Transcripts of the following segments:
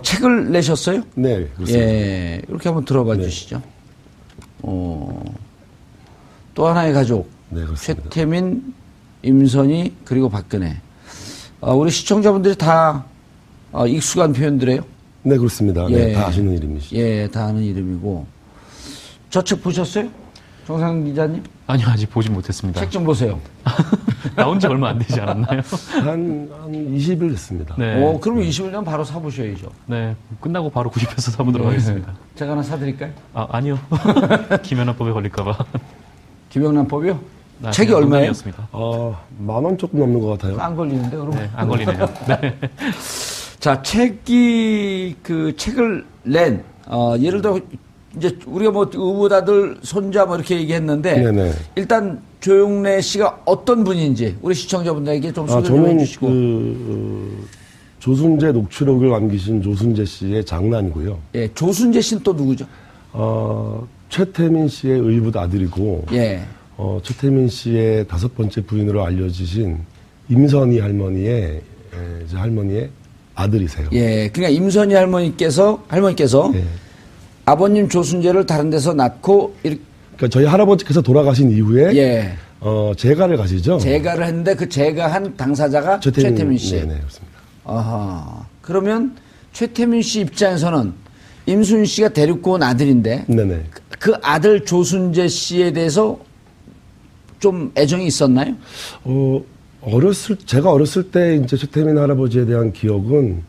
책을 내셨어요? 네, 그렇습니다. 예, 이렇게 한번 들어봐 주시죠. 또 하나의 가족. 네, 그렇습니다. 최태민, 임선희, 그리고 박근혜. 우리 시청자분들이 다 익숙한 표현들이에요? 네, 그렇습니다. 예. 네, 다 아시는 이름이시죠. 예, 다 아는 이름이고. 저 책 보셨어요? 정상 기자님? 아니요, 아직 보진 못했습니다. 책 좀 보세요. 나온 지 얼마 안 되지 않았나요? 한 20일 됐습니다. 네. 그럼 20일 전 바로 사보셔야죠. 네. 끝나고 바로 구입해서 사보도록 하겠습니다. 제가 하나 사드릴까요? 아니요. 김연아법에 걸릴까봐. 김영란법이요? 아, 책이 그냥 얼마예요? 농담이었습니다. 10,000원 조금 넘는 것 같아요. 안 걸리는데, 그럼? 네, 안 걸리네요. 네. 자, 책을 낸, 예를 들어, 이제 우리가 뭐 의붓아들, 손자 뭐 이렇게 얘기했는데, 네네. 일단 조용래 씨가 어떤 분인지 우리 시청자분들에게 좀 소개 좀 저는 해주시고. 조순재 녹취록을 남기신 조순재 씨의 장남이고요. 예, 조순재 씨는 또 누구죠? 최태민 씨의 의붓 아들이고, 예. 최태민 씨의 5번째 부인으로 알려지신 임선희 할머니의 이제 할머니의 아들이세요. 예, 그러니까 임선희 할머니께서 예. 아버님 조순재를 다른 데서 낳고 이렇게 그러니까 저희 할아버지께서 돌아가신 이후에 예. 재가를 가시죠. 재가를 했는데 그 재가한 당사자가 최태민 씨. 네, 그렇습니다. 아하. 그러면 최태민 씨 입장에서는 임순희 씨가 데리고 온 아들인데 네네. 그 아들 조순재 씨에 대해서 좀 애정이 있었나요? 제가 어렸을 때 이제 최태민 할아버지에 대한 기억은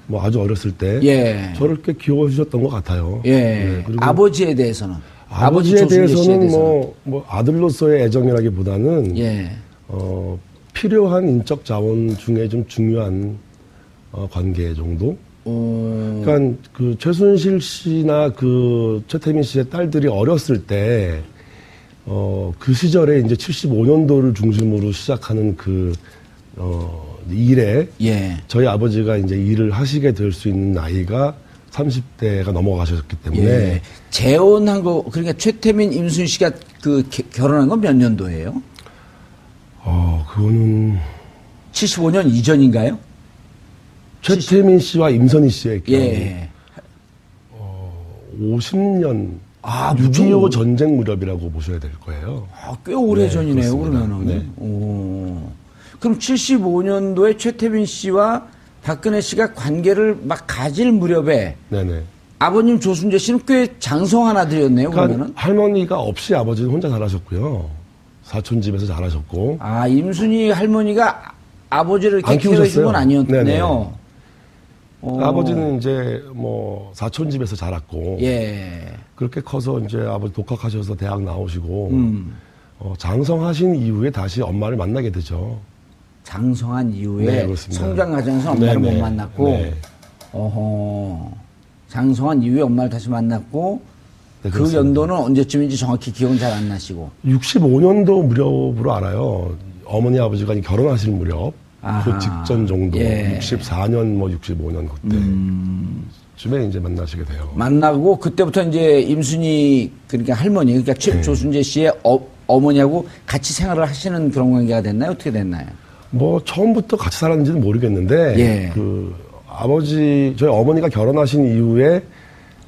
뭐 아주 어렸을 때 예. 저를 꽤 귀여워 주셨던 것 같아요. 예. 네, 그리고 아버지에 대해서는 아버지에 조순재 씨에 대해서는 대해서는. 뭐 아들로서의 애정이라기보다는 예. 필요한 인적 자원 중에 좀 중요한 관계 정도. 그러니까 그 최순실 씨나 그 최태민 씨의 딸들이 어렸을 때 그 시절에 이제 75년도를 중심으로 시작하는 그 일에 예. 저희 아버지가 이제 일을 하시게 될 수 있는 나이가 30대가 넘어가셨기 때문에 예. 재혼한 거 그러니까 최태민 임순희 씨가 그 결혼한 건 몇 년도예요? 그거는 75년 이전인가요? 최태민 씨와 임선희 씨의 경우 예. 50년 6.25 전쟁 무렵이라고 보셔야 될 거예요. 꽤 오래 네, 전이네요, 그렇습니다. 그러면은. 네. 그럼 75년도에 최태민 씨와 박근혜 씨가 관계를 막 가질 무렵에 네네. 아버님 조순재 씨는 꽤 장성한 아들이었네요, 그러니까 그러면은. 할머니가 없이 아버지는 혼자 잘하셨고요. 사촌 집에서 잘하셨고. 아, 임순희 할머니가 아버지를 안 이렇게 키워준 건 키우셨어요. 아니었네요. 아버지는 이제 뭐 사촌 집에서 자랐고. 예. 그렇게 커서 이제 아버지 독학하셔서 대학 나오시고. 장성하신 이후에 다시 엄마를 만나게 되죠. 장성한 이후에 네, 그렇습니다. 성장 과정에서 엄마를 네, 못 네. 만났고, 네. 장성한 이후에 엄마를 다시 만났고, 네, 그 그렇습니다. 연도는 언제쯤인지 정확히 기억은 잘 안 나시고. 65년도 무렵으로 알아요. 어머니 아버지가 결혼하실 무렵. 아하. 그 직전 정도. 예. 64년 뭐 65년 그때. 쯤에 이제 만나시게 돼요. 만나고 그때부터 이제 임순희 그러니까 할머니 그러니까 조순재 씨의 어머니하고 같이 생활을 하시는 그런 관계가 됐나요? 어떻게 됐나요? 뭐 처음부터 같이 살았는지는 모르겠는데 예. 그 아버지 저희 어머니가 결혼하신 이후에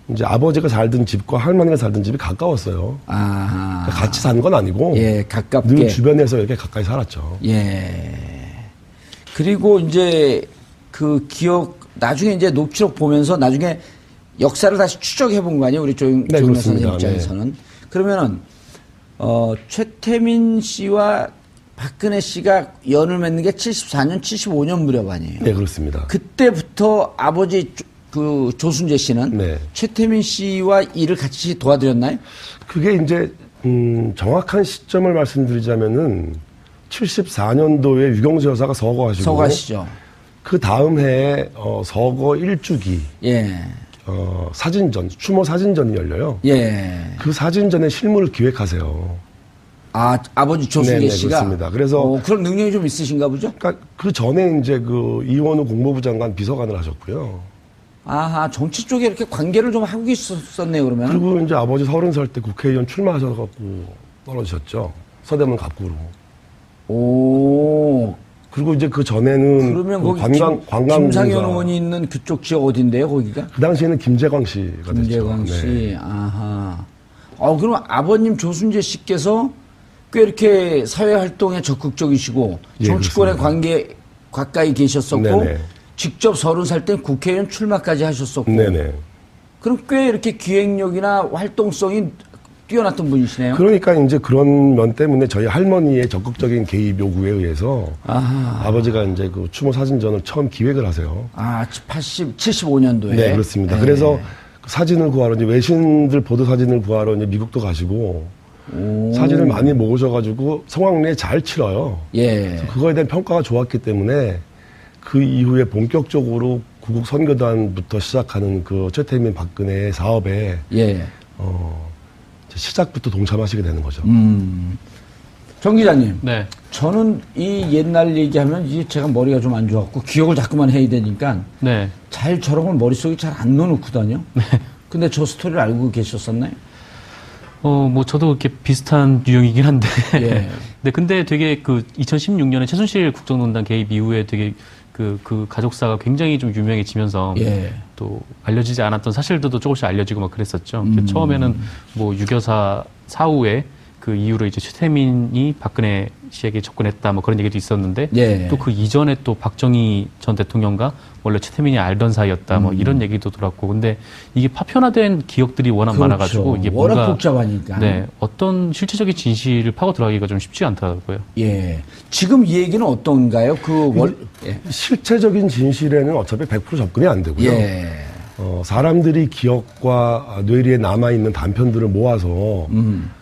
이제 아버지가 살던 집과 할머니가 살던 집이 가까웠어요. 아, 그러니까 같이 산 건 아니고 예, 가깝게. 늘 주변에서 이렇게 가까이 살았죠. 예. 그리고 이제 그 기억 나중에 이제 녹취록 보면서 나중에 역사를 다시 추적해 본 거 아니에요? 우리 조영래 그렇습니다. 선생님 입장에서는. 그러면은 최태민 씨와 박근혜 씨가 연을 맺는 게 74년, 75년 무렵 아니에요? 네, 그렇습니다. 그때부터 아버지 그 조순재 씨는 네. 최태민 씨와 일을 같이 도와드렸나요? 그게 이제 정확한 시점을 말씀드리자면은 74년도에 유경수 여사가 서거하시고 서거하시죠. 그 다음 해에 서거 1주기 예. 사진전, 추모 사진전이 열려요. 예. 그 사진전의 실물을 기획하세요. 아, 아버지 조순재 네네, 씨가. 그렇습니다. 그래서 그런 능력이 좀 있으신가 보죠? 그러니까 그 전에 이제 그 이원우 국무부 장관 비서관을 하셨고요. 아하, 정치 쪽에 이렇게 관계를 좀 하고 있었네요, 그러면. 그리고 이제 아버지 30살 때 국회의원 출마하셔갖고 떨어지셨죠. 서대문 갑구로. 오, 그리고 이제 그 전에는 그러면 그 거기 관광 김상현 의원이 있는 그쪽 지역 어딘데요, 거기가? 그 당시에는 김재광 씨가 김재광 됐죠. 씨. 네. 아하. 그럼 아버님 조순재 씨께서 꽤 이렇게 사회 활동에 적극적이시고 예, 정치권에 그렇습니다. 관계 가까이 계셨었고 네네. 직접 30살 때 국회의원 출마까지 하셨었고. 네네. 그럼 꽤 이렇게 기획력이나 활동성이 뛰어났던 분이시네요. 그러니까 이제 그런 면 때문에 저희 할머니의 적극적인 개입 요구에 의해서 아하. 아버지가 이제 그 추모 사진전을 처음 기획을 하세요. 75년도에. 네, 그렇습니다. 네. 그래서 그 사진을 구하러 이제 외신들 보도 사진을 구하러 이제 미국도 가시고 사진을 많이 모으셔가지고 성황리에 잘 치러요. 예. 그거에 대한 평가가 좋았기 때문에 그 이후에 본격적으로 구국 선교단부터 시작하는 그 최태민 박근혜의 사업에 예. 시작부터 동참하시게 되는 거죠. 정 기자님. 네. 저는 이 옛날 얘기하면 이제 제가 머리가 좀 안 좋았고 기억을 자꾸만 해야 되니까 네. 잘 저런 걸 머릿속에 잘 안 넣어놓거든요. 근데 저 스토리를 알고 계셨었나요? 뭐 저도 이렇게 비슷한 유형이긴 한데. 예. 네, 근데 되게 그 2016년에 최순실 국정농단 개입 이후에 되게 그 가족사가 굉장히 좀 유명해지면서 예. 또 알려지지 않았던 사실들도 조금씩 알려지고 막 그랬었죠. 처음에는 뭐 유교사 사후에 그 이후로 이제 최태민이 박근혜 씨에게 접근했다 뭐 그런 얘기도 있었는데 예. 또 그 이전에 또 박정희 전 대통령과 원래 최태민이 알던 사이였다 뭐 이런 얘기도 들었고 근데 이게 파편화된 기억들이 워낙 그렇죠. 많아가지고 이게 워낙 뭔가 복잡하니까. 네 어떤 실체적인 진실을 파고 들어가기가 좀 쉽지 않더라고요. 예. 지금 이 얘기는 어떤가요? 예. 실체적인 진실에는 어차피 100% 접근이 안 되고요. 예. 사람들이 기억과 뇌리에 남아있는 단편들을 모아서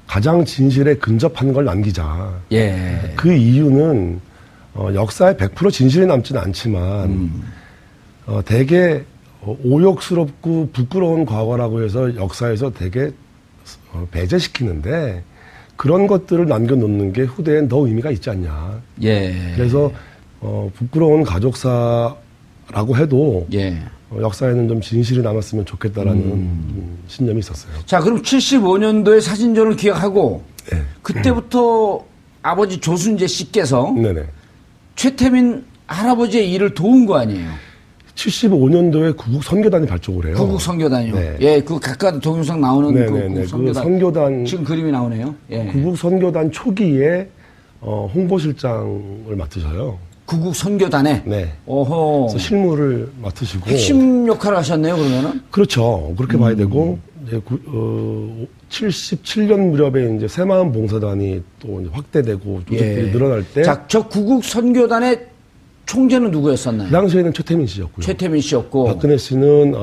가장 진실에 근접한 걸 남기자. 예. 그 이유는 역사에 100% 진실이 남지는 않지만 되게 오욕스럽고 부끄러운 과거라고 해서 역사에서 되게 배제시키는데 그런 것들을 남겨놓는 게 후대엔 더 의미가 있지 않냐. 예. 그래서 부끄러운 가족사라고 해도 예. 역사에는 좀 진실이 남았으면 좋겠다라는 신념이 있었어요. 자, 그럼 75년도에 사진전을 기획하고 네. 그때부터 아버지 조순재 씨께서 네네. 최태민 할아버지의 일을 도운 거 아니에요? 75년도에 구국 선교단이 발족을 해요. 구국 선교단이요. 네. 예, 그 각각 동영상 나오는 그 네네네. 구국 그 선교단. 선교단 지금 그림이 나오네요. 예. 구국 선교단 초기에 홍보실장을 맡으셔요. 구국 선교단에. 네. 어허. 그래서 실무를 맡으시고 핵심 역할을 하셨네요, 그러면은. 그렇죠. 그렇게 봐야 되고 이제 77년 무렵에 이제 새마을 봉사단이 또 이제 확대되고 조직들이 늘어날 때 자, 저 구국 선교단의 총재는 누구였었나요? 그 당시에는 최태민 씨였고요. 최태민 씨였고. 박근혜 씨는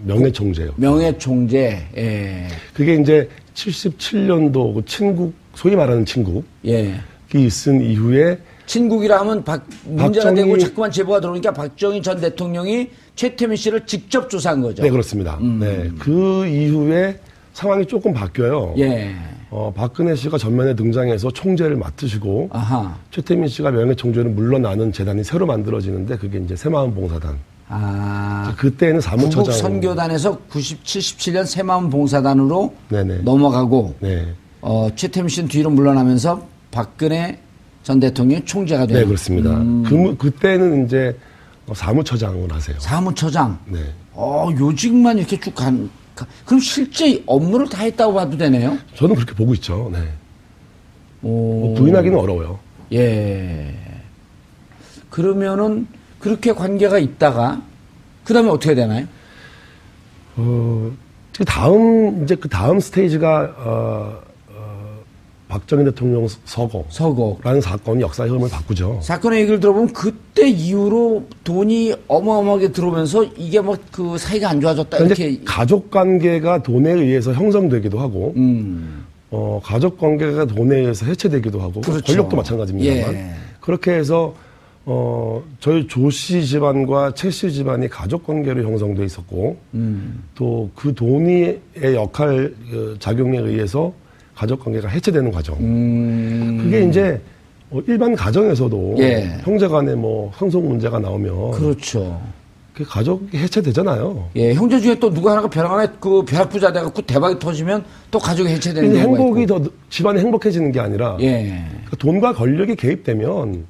명예총재요. 명예총재. 예. 그게 이제 77년도 그 친국 소위 말하는 친국이 예. 있은 이후에 친국이라 하면 문제가 박정희- 되고 자꾸만 제보가 들어오니까 박정희 전 대통령이 최태민 씨를 직접 조사한 거죠. 네 그렇습니다. 네, 그 이후에 상황이 조금 바뀌어요. 예. 박근혜 씨가 전면에 등장해서 총재를 맡으시고 아하. 최태민 씨가 명예총재를 물러나는 재단이 새로 만들어지는데 그게 이제 새마을봉사단. 아. 그때는 사무처장. 구국 선교단에서 77년 새마음 봉사단으로 네네. 넘어가고 네. 최태민 씨는 뒤로 물러나면서 박근혜 전 대통령이 총재가 되는. 네 그렇습니다. 그때는 이제 사무처장을 하세요. 사무처장. 네. 요직만 이렇게 쭉 그럼 실제 업무를 다 했다고 봐도 되네요? 저는 그렇게 보고 있죠. 네. 오. 부인하기는 어려워요. 예. 그러면은 그렇게 관계가 있다가 그 다음에 어떻게 되나요? 그 다음 스테이지가 박정희 대통령 서거. 서거라는 사건이 역사의 흐름을 바꾸죠. 사건의 얘기를 들어보면 그때 이후로 돈이 어마어마하게 들어오면서 이게 뭐 그 사이가 안 좋아졌다 그러니까 이렇게. 이제 가족 관계가 돈에 의해서 형성되기도 하고, 가족 관계가 돈에 의해서 해체되기도 하고, 그렇죠. 권력도 마찬가지입니다만 예. 그렇게 해서 저희 조 씨 집안과 최 씨 집안이 가족 관계로 형성돼 있었고, 또 그 돈의 역할 작용에 의해서 가족 관계가 해체되는 과정. 그게 이제 일반 가정에서도 예. 형제간에 뭐 상속 문제가 나오면 그렇죠. 그 가족이 해체되잖아요. 예, 형제 중에 또 누가 하나가 벼랑간에 그 벼락부자 돼갖고 대박이 터지면 또 가족이 해체되는 근데 경우가 행복이 있고. 더 집안이 행복해지는 게 아니라 예. 그 돈과 권력이 개입되면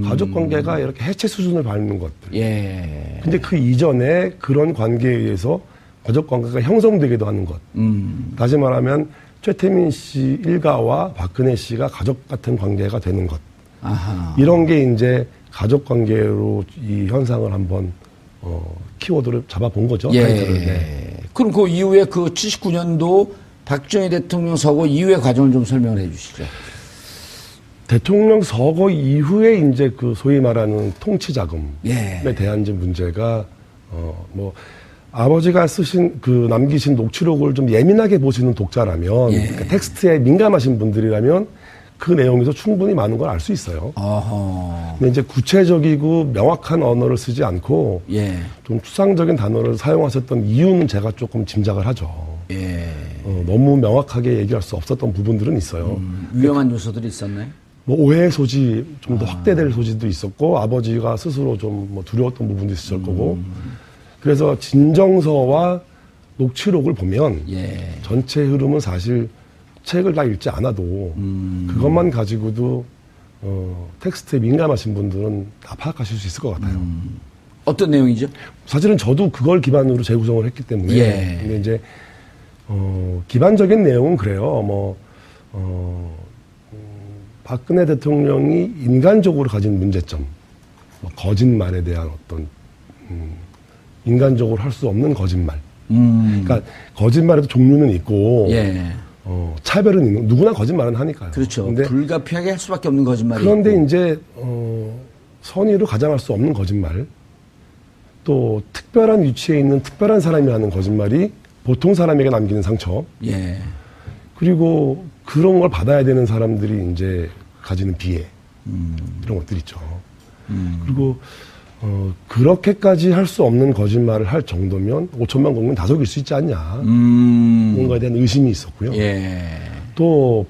가족 관계가 이렇게 해체 수준을 밟는 것들. 예. 근데 그 이전에 그런 관계에 의해서 가족 관계가 형성되기도 하는 것. 다시 말하면 최태민 씨 일가와 박근혜 씨가 가족 같은 관계가 되는 것. 아하. 이런 게 이제 가족 관계로 이 현상을 한번 키워드를 잡아본 거죠. 예. 타이틀을. 네. 그럼 그 이후에 그 79년도 박정희 대통령 서거 이후의 과정을 좀 설명을 해 주시죠. 대통령 서거 이후에 이제 그 소위 말하는 통치 자금에 예. 대한 이제 문제가 뭐 아버지가 쓰신 그 남기신 녹취록을 좀 예민하게 보시는 독자라면 예. 그러니까 텍스트에 민감하신 분들이라면 그 내용에서 충분히 많은 걸 알 수 있어요. 어허. 근데 이제 구체적이고 명확한 언어를 쓰지 않고 예. 좀 추상적인 단어를 사용하셨던 이유는 제가 조금 짐작을 하죠. 예. 너무 명확하게 얘기할 수 없었던 부분들은 있어요. 위험한 요소들이 있었나요? 뭐 오해의 소지 좀 더 확대될 소지도 있었고 아버지가 스스로 좀 뭐 두려웠던 부분도 있었을 거고 그래서 진정서와 녹취록을 보면 예. 전체 흐름은 사실 책을 다 읽지 않아도 그것만 가지고도 텍스트에 민감하신 분들은 다 파악하실 수 있을 것 같아요. 어떤 내용이죠? 사실은 저도 그걸 기반으로 재구성을 했기 때문에 예. 근데 이제 기반적인 내용은 그래요. 박근혜 대통령이 인간적으로 가진 문제점, 뭐 거짓말에 대한 어떤 인간적으로 할 수 없는 거짓말. 그러니까 거짓말에도 종류는 있고 예. 차별은 있는 누구나 거짓말은 하니까요. 그렇죠. 근데 불가피하게 할 수밖에 없는 거짓말이 그런데 있고. 이제 선의로 가장할 수 없는 거짓말, 또 특별한 위치에 있는 특별한 사람이 하는 거짓말이 보통 사람에게 남기는 상처. 예. 그리고 그런 걸 받아야 되는 사람들이 이제 가지는 비애 이런 것들 있죠. 그리고 그렇게까지 할 수 없는 거짓말을 할 정도면 5천만 국민 다 속일 수 있지 않냐. 그런 거에 대한 의심이 있었고요. 예. 또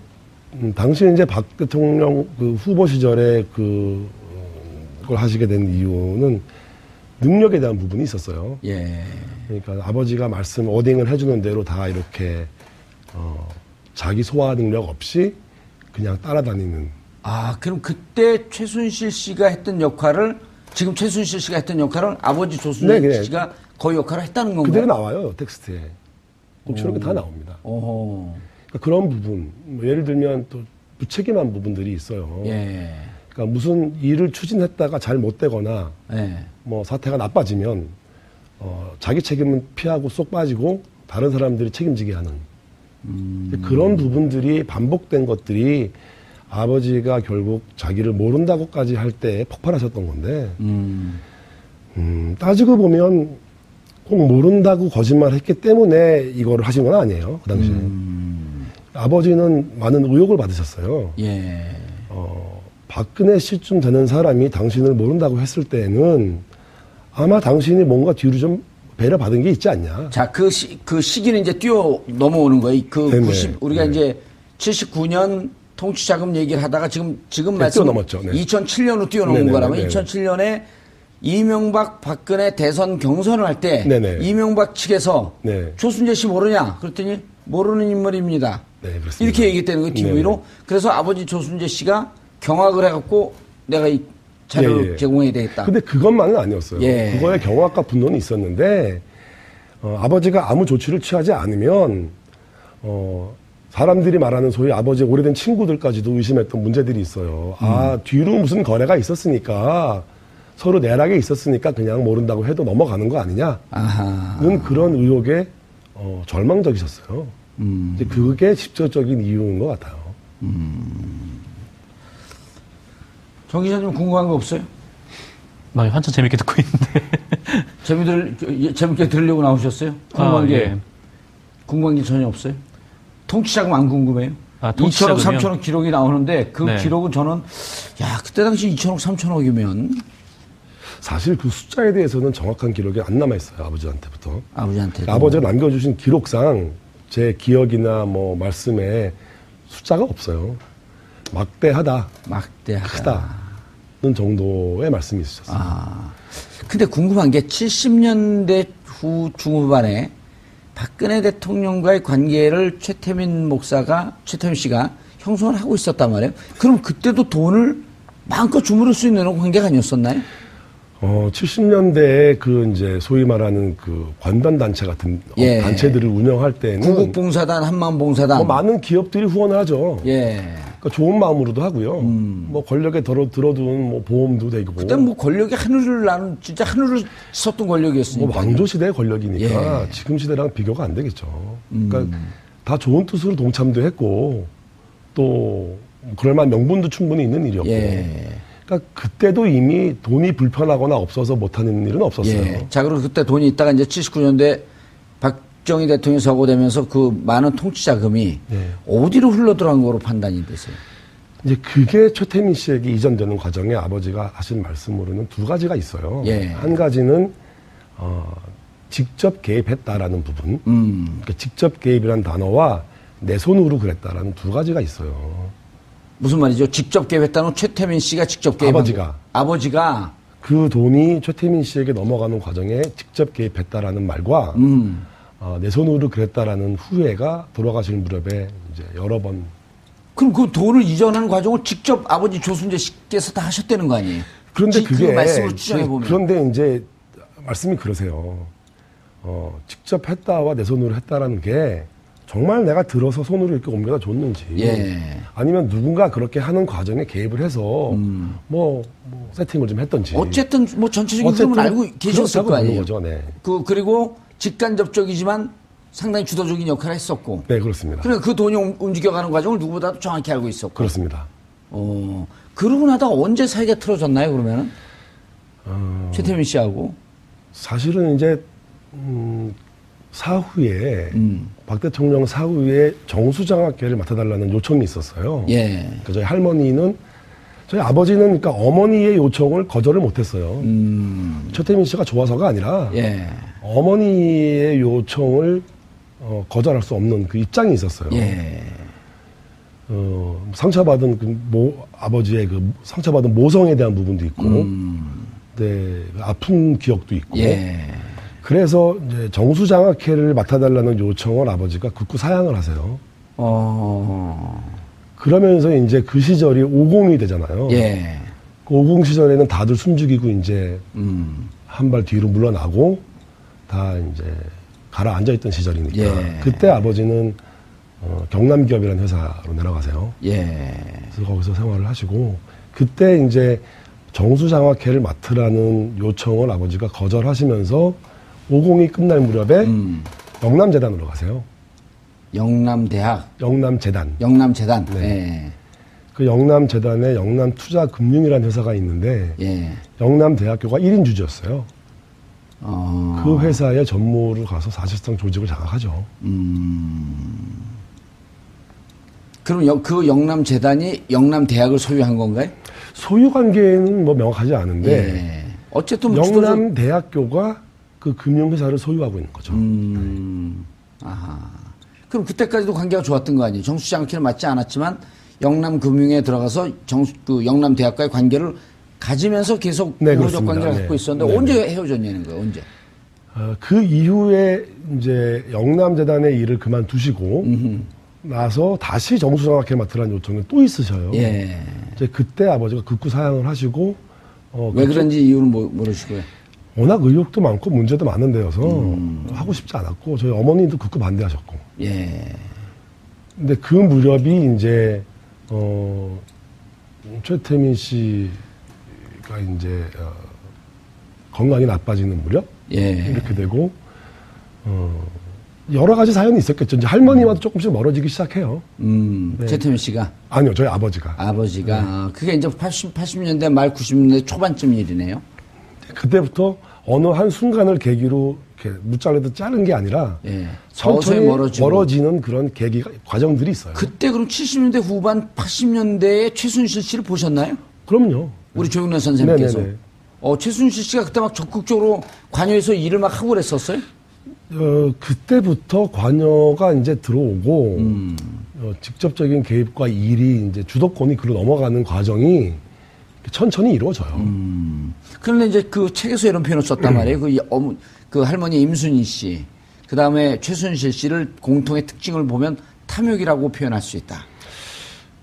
당시 이제 박 대통령 그 후보 시절에 그걸 하시게 된 이유는 능력에 대한 부분이 있었어요. 예. 그러니까 아버지가 말씀 워딩을 해주는 대로 다 이렇게 자기 소화 능력 없이 그냥 따라다니는. 아, 그럼 그때 최순실 씨가 했던 역할을 지금 최순실 씨가 했던 역할을 아버지 조순실 네, 씨가 그 역할을 했다는 건가요? 그대로 나와요, 텍스트에. 녹취록이 다 나옵니다. 오호. 그러니까 그런 부분, 뭐 예를 들면 또 무책임한 부분들이 있어요. 예. 그러니까 무슨 일을 추진했다가 잘 못 되거나 예. 뭐 사태가 나빠지면 자기 책임은 피하고 쏙 빠지고 다른 사람들이 책임지게 하는 그런 부분들이 반복된 것들이 아버지가 결국 자기를 모른다고까지 할 때 폭발하셨던 건데 따지고 보면 꼭 모른다고 거짓말했기 때문에 이거를 하신 건 아니에요. 그 당시에 아버지는 많은 의혹을 받으셨어요. 예. 박근혜 씨쯤 되는 사람이 당신을 모른다고 했을 때는 아마 당신이 뭔가 뒤로 좀 배려받은 게 있지 않냐. 자, 그 시기는 이제 뛰어 넘어오는 거예요. 그 네네. 90, 우리가 네. 이제 79년 통치자금 얘기를 하다가 지금 네, 말씀 뛰어넘었죠. 네. 2007년으로 뛰어넘은 네네네, 거라면 네네. 2007년에 이명박 박근혜 대선 경선을 할 때 네네. 이명박 측에서 네. 조순재 씨 모르냐? 그랬더니 모르는 인물입니다. 네, 그렇습니다. 이렇게 얘기했다는 거예요, TV로. 네네. 그래서 아버지 조순재 씨가 경악을 해갖고 내가 이 자료를 예, 예. 제공해야 되겠다. 근데 그것만은 아니었어요. 예. 그거에 경악과 분노는 있었는데 아버지가 아무 조치를 취하지 않으면 사람들이 말하는 소위 아버지의 오래된 친구들까지도 의심했던 문제들이 있어요. 아, 뒤로 무슨 거래가 있었으니까 서로 내락에 있었으니까 그냥 모른다고 해도 넘어가는 거 아니냐는 아하. 그런 의혹에 절망적이셨어요. 이제 그게 직접적인 이유인 것 같아요. 정 기자님 궁금한 거 없어요? 막 한참 재밌게 듣고 있는데. 재밌게 들으려고 나오셨어요? 궁금한 게 예. 궁금한 게 전혀 없어요? 통치자금 안 궁금해요? 아, 2천억, 통치자금이요? 3천억 기록이 나오는데 그 네. 기록은 저는 야 그때 당시 2천억, 3천억이면 사실 그 숫자에 대해서는 정확한 기록이 안 남아있어요. 아버지한테부터. 아버지한테 아버지가 남겨주신 기록상 제 기억이나 뭐 말씀에 숫자가 없어요. 막대하다, 막대하다. 크다는 정도의 말씀이 있으셨어요. 아, 근데 궁금한 게 70년대 후 중후반에 박근혜 대통령과의 관계를 최태민 씨가 형성을 하고 있었단 말이에요. 그럼 그때도 돈을 마음껏 주무를 수 있는 관계가 아니었었나요? 70년대에 그 이제 소위 말하는 그 관변단체 같은 예. 단체들을 운영할 때는 구국봉사단, 한마음봉사단. 뭐 많은 기업들이 후원을 하죠. 예. 그러니까 좋은 마음으로도 하고요. 뭐 권력에 들어둔 뭐 보험도 되고. 그때 뭐 권력이 하늘을 나는 진짜 하늘을 섰던 권력이었으니까. 뭐 왕조 시대의 권력이니까 예. 지금 시대랑 비교가 안 되겠죠. 그러니까 다 좋은 뜻으로 동참도 했고 또 그럴 만한 명분도 충분히 있는 일이었고. 예. 그러니까 그때도 이미 돈이 불편하거나 없어서 못하는 일은 없었어요. 예. 자, 그리고 그때 돈이 있다가 이제 79년대 박정희 대통령이 서거되면서 그 많은 통치 자금이 예. 어디로 흘러들어간 거로 판단이 되세요? 이제 그게 최태민 씨에게 이전되는 과정에 아버지가 하신 말씀으로는 두 가지가 있어요. 예. 한 가지는 직접 개입했다라는 부분. 그러니까 직접 개입이라는 단어와 내 손으로 그랬다라는 두 가지가 있어요. 무슨 말이죠? 직접 개입했다는 최태민 씨가 직접 개입한 아버지가 그 돈이 최태민 씨에게 넘어가는 과정에 직접 개입했다라는 말과 내 손으로 그랬다라는 후회가 돌아가실 무렵에 이제 여러 번. 그럼 그 돈을 이전하는 과정을 직접 아버지 조순재 씨께서 다 하셨다는 거 아니에요? 그런데 그 그게 말씀을 추정해 보면. 그런데 이제 말씀이 그러세요. 직접 했다와 내 손으로 했다라는 게 정말 내가 들어서 손으로 이렇게 옮겨다 줬는지 예. 아니면 누군가 그렇게 하는 과정에 개입을 해서 뭐 세팅을 좀 했던지 어쨌든 뭐 전체적인 흐름은 알고 계셨을 거 아니에요. 거죠. 네. 그리고 직간접적이지만 상당히 주도적인 역할을 했었고. 네, 그렇습니다. 그러니까 그 돈이 움직여가는 과정을 누구보다도 정확히 알고 있었고. 그렇습니다. 그러고 나다가 언제 사이가 틀어졌나요, 그러면은? 최태민 씨하고. 사실은 이제 사후에 박 대통령 사후에 정수장학회를 맡아달라는 요청이 있었어요. 예. 그러니까 저희 아버지는 그러니까 어머니의 요청을 거절을 못했어요. 최태민 씨가 좋아서가 아니라 예. 어머니의 요청을 거절할 수 없는 그 입장이 있었어요. 예. 상처받은 아버지의 그 상처받은 모성에 대한 부분도 있고, 네, 아픈 기억도 있고. 예. 그래서 이제 정수장학회를 맡아달라는 요청을 아버지가 극구 사양을 하세요. 그러면서 이제 그 시절이 50이 되잖아요. 예. 그 50 시절에는 다들 숨죽이고 이제 한 발 뒤로 물러나고 다 이제 가라앉아 있던 시절이니까. 예. 그때 아버지는 경남기업이라는 회사로 내려가세요. 예. 그래서 거기서 생활을 하시고 그때 이제 정수장학회를 맡으라는 요청을 아버지가 거절하시면서 50이 끝날 무렵에 영남재단으로 가세요. 영남대학. 영남재단. 영남재단. 네. 예. 그 영남재단에 영남투자금융이라는 회사가 있는데 예. 영남대학교가 1인 주주였어요. 어. 그 회사에 전무를 가서 사실상 조직을 장악하죠. 그럼 그 영남재단이 영남대학을 소유한 건가요? 소유 관계는 뭐 명확하지 않은데 예. 어쨌든 뭐 영남대학교가 그 금융회사를 소유하고 있는 거죠. 아하. 그럼 그때까지도 관계가 좋았던 거 아니에요? 정수장학회는 맞지 않았지만 영남금융에 들어가서 그 영남대학과의 관계를 가지면서 계속 네, 우호적 그렇습니다. 관계를 네. 갖고 있었는데 네. 언제 헤어졌냐는 거예요? 언제? 그 이후에 이제 영남재단의 일을 그만두시고 나서 다시 정수장학회 맡으라는 요청을 또 있으셔요. 예. 이제 그때 아버지가 극구 사양을 하시고 왜 그런지 이유는 모르시고요. 워낙 의혹도 많고 문제도 많은 데여서 하고 싶지 않았고 저희 어머니도 극구 반대하셨고. 예. 근데 그 무렵이 이제 최태민 씨가 이제 건강이 나빠지는 무렵 예. 이렇게 되고 여러 가지 사연이 있었겠죠. 이제 할머니와도 조금씩 멀어지기 시작해요. 네. 최태민 씨가 아니요, 저희 아버지가. 아버지가 그게 이제 80년대 말 90년대 초반쯤 일이네요. 그때부터 어느 한 순간을 계기로 이렇게 무잘라도 자른 게 아니라 예. 천천히 멀어지고. 멀어지는 그런 과정들이 있어요. 그때 그럼 70년대 후반 80년대에 최순실 씨를 보셨나요? 그럼요. 우리 조용래 선생님께서. 네네네. 최순실 씨가 그때 막 적극적으로 관여해서 일을 막 하고 그랬었어요? 그때부터 관여가 이제 들어오고 직접적인 개입과 일이 이제 주도권이 그로 넘어가는 과정이 천천히 이루어져요. 그런데 이제 그 책에서 이런 표현을 썼단 말이에요. 그 할머니 임순희 씨, 그 다음에 최순실 씨를 공통의 특징을 보면 탐욕이라고 표현할 수 있다.